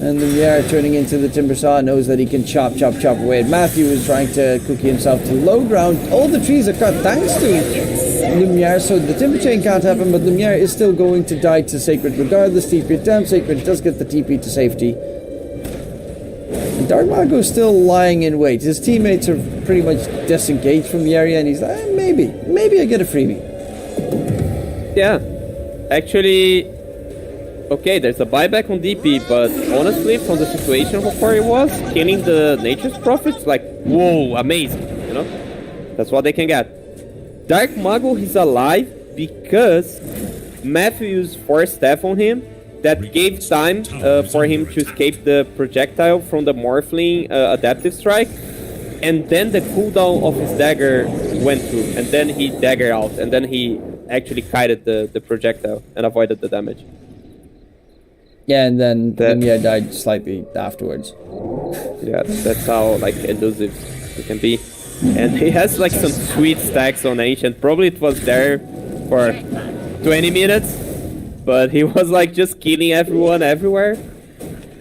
And Lumiere, turning into the Timbersaw, knows that he can chop away. Matthew is trying to cookie himself to low ground. All the trees are cut thanks to Lumiere, so the Timber Chain can't happen, but Lumiere is still going to die to Sacred regardless. TP attempt. Sacred does get the TP to safety. Dark Mago is still lying in wait. His teammates are pretty much disengaged from the area, and he's like, maybe I get a freebie. Yeah. Actually, okay, there's a buyback on DP, but honestly, from the situation how far it was, killing the Nature's Prophets, like, whoa, amazing, you know? That's what they can get. Dark Mago, he's alive because Matthew used 4 staff on him. That gave time for him to escape the projectile from the Morphling adaptive strike, and then the cooldown of his dagger went through, and then he dagger out, and then he actually kited the projectile and avoided the damage. Yeah, and then Lumiere died slightly afterwards. Yeah, that's how like elusive he can be, and he has like some sweet stacks on Ancient. Probably it was there for 20 minutes, but he was like just killing everyone everywhere.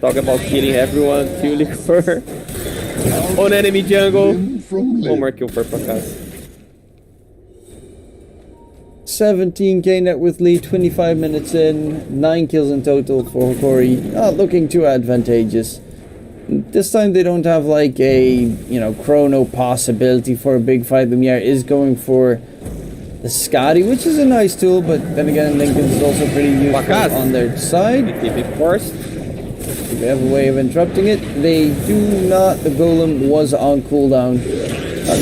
Talk about killing everyone, two liquor on enemy jungle. One more kill for Pakas. 17k net worth lead, 25 minutes in, 9 kills in total for Hokori. Not looking too advantageous. This time they don't have like a, you know, chrono possibility for a big fight. Lumiere is going for the Scotty, which is a nice tool, but then again, Lincoln's is also pretty useful on their side. If it forced. They have a way of interrupting it. They do not. The Golem was on cooldown.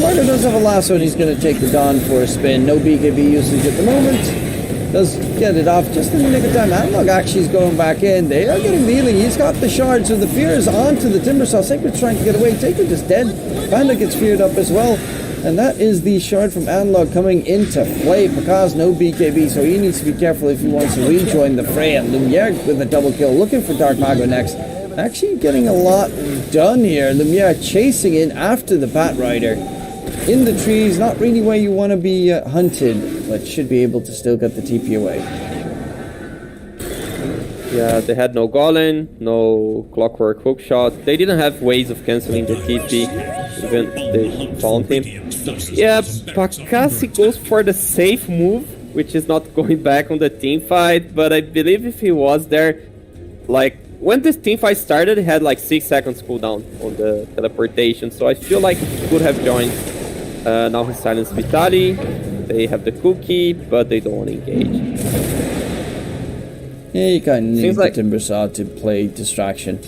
Marco does have a lasso and he's going to take the Dawn for a spin. No BKB usage at the moment. Does get it off just in the nick of time. Analog actually is going back in. They are getting the healing. He's got the shard, so the fear is onto the Timbersaw. Sacred's trying to get away. Sacred is dead. Panda gets feared up as well. And that is the shard from Analog coming into play. Pakas no BKB, so he needs to be careful if he wants to rejoin the fray. And Lumiere with a double kill, looking for Dark Mago next. Actually getting a lot done here. Lumiere chasing in after the Bat Rider. In the trees, not really where you want to be hunted, but should be able to still get the TP away. Yeah, they had no Golem, no Clockwork Hookshot. They didn't have ways of cancelling the TP, even they found him. Yeah, Pakasi goes for the safe move, which is not going back on the team fight, but I believe if he was there, like, when this team fight started, he had like 6 seconds cooldown on the teleportation, so I feel like he could have joined. Now he silenced Vitali, they have the cookie, but they don't want to engage. Yeah, you kind of need Seems like the Timbersaw to play distraction.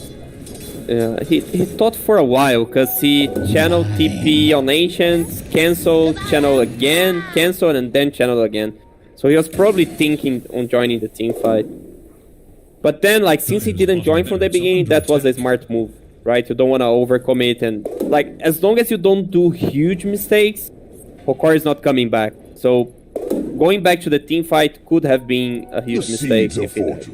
Yeah, he thought for a while, because he channeled TP on Ancients, cancelled, channel again, cancelled, and then channeled again. So he was probably thinking on joining the team fight. But then, like, since he didn't join from the beginning, that was a smart move, right? You don't want to overcommit, and, like, as long as you don't do huge mistakes, Hokori is not coming back. So, going back to the team fight could have been a huge mistake if he did.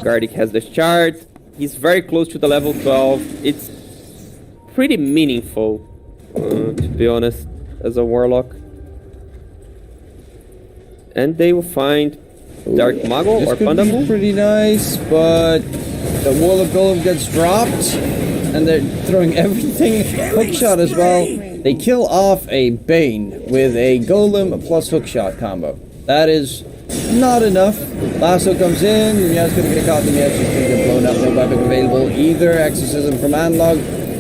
Gardic has the shard. He's very close to the level 12. It's pretty meaningful, to be honest, as a Warlock. And they will find Dark Mago or Panda move. Pretty nice, but the Warlock Golem gets dropped, and they're throwing everything. Hookshot as well. They kill off a Bane with a Golem plus Hookshot combo. That is not enough. Lasso comes in. Lumiere's going to get caught in the edge. She's going to get blown up. No weapon available either. Exorcism from Analog.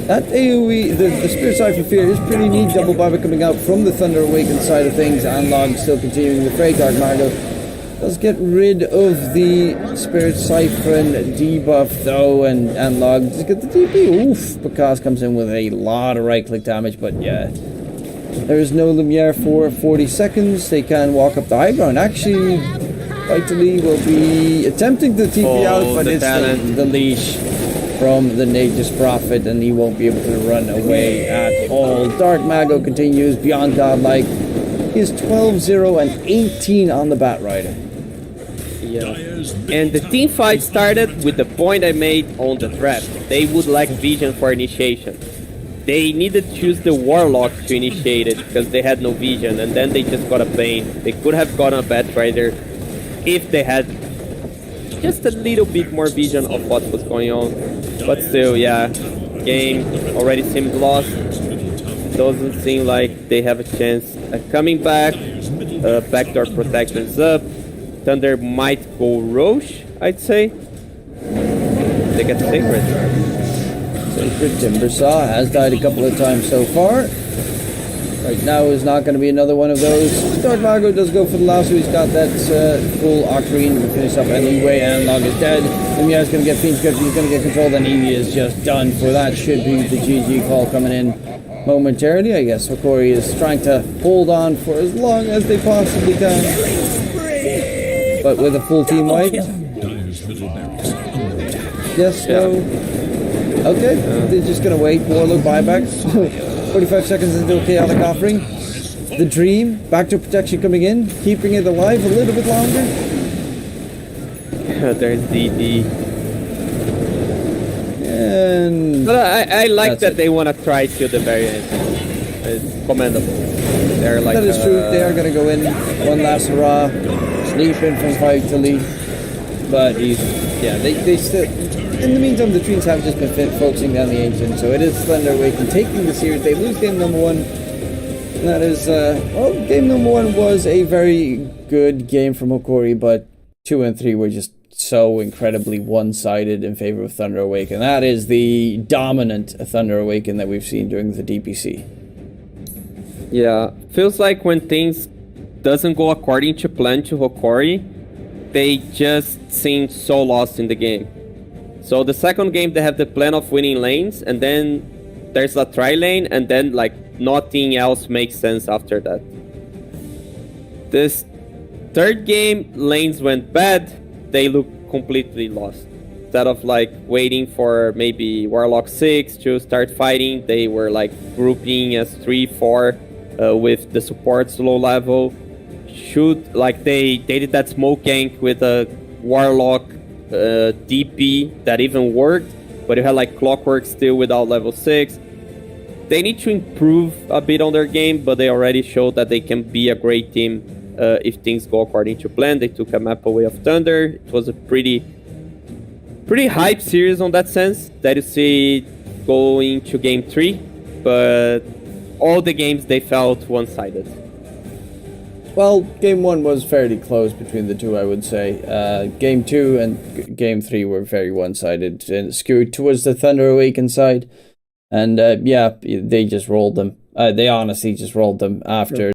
That AoE, the Spirit Side for Fear is pretty neat. Double Barber coming out from the Thunder Awaken side of things. Analog still continuing the fray. Dark Mago does get rid of the Spirit Siphon debuff though, and Analog just get the TP. Oof, Pakas comes in with a lot of right click damage, but yeah. There is no Lumiere for 40 seconds. They can walk up the high ground. Actually, Vitali will be attempting to TP out, but it's the leash from the Nature's Prophet, and he won't be able to run away at all. Dark Mago continues beyond godlike. He is 12-0 and 18 on the Bat Rider. Yeah. And the team fight started with the point I made on the draft. They would lack vision for initiation. They needed to choose the Warlock to initiate it because they had no vision, and then they just got a Bane. They could have gotten a Bat Rider if they had just a little bit more vision of what was going on. But still, yeah, game already seems lost. Doesn't seem like they have a chance at coming back. Backdoor protections up. Thunder might go Roche, I'd say. They get Sacred. Sacred Timbersaw has died a couple of times so far. Right now is not going to be another one of those. Dark Mago does go for the lasso. He's got that full Octarine to finish up anyway. Analog is dead. Lumiere's going to get Fiend Script. He's going to get control. Then he is just done for that. Should be the GG call coming in momentarily. I guess Hokori is trying to hold on for as long as they possibly can. But with a full team wipe. Yes, no. Okay, they're just going to wait. Warlock buyback. 45 seconds into a chaotic offering. The Dream, backdoor protection coming in, keeping it alive a little bit longer. There's DD. And but I like that they want to try till the very end. It's commendable. They're like That is true. They are going to go in one last hurrah, sleep in from 5 to lead. But they still. In the meantime, the Trees have just been focusing down the engine, so it is Thunder Awaken taking the series. They lose game number 1. And that is, game number 1 was a very good game from Hokori, but 2 and 3 were just so incredibly one-sided in favor of Thunder Awaken. That is the dominant Thunder Awaken that we've seen during the DPC. Yeah, feels like when things doesn't go according to plan to Hokori, they just seem so lost in the game. So the second game they have the plan of winning lanes, and then there's a tri lane, and then like nothing else makes sense after that. This third game, lanes went bad, they look completely lost. Instead of like waiting for maybe Warlock 6 to start fighting, they were like grouping as 3-4 with the supports low level. They did that smoke gank with a Warlock DP that even worked, but you had like Clockwork still without level 6. They need to improve a bit on their game, but they already showed that they can be a great team if things go according to plan. They took a map away of Thunder. It was a pretty hype series on that sense that you see going to game 3, but all the games they felt one-sided. Well, game 1 was fairly close between the two, I would say. Game 2 and game 3 were very one-sided and skewed towards the Thunder Awaken side. And they just rolled them. They honestly just rolled them after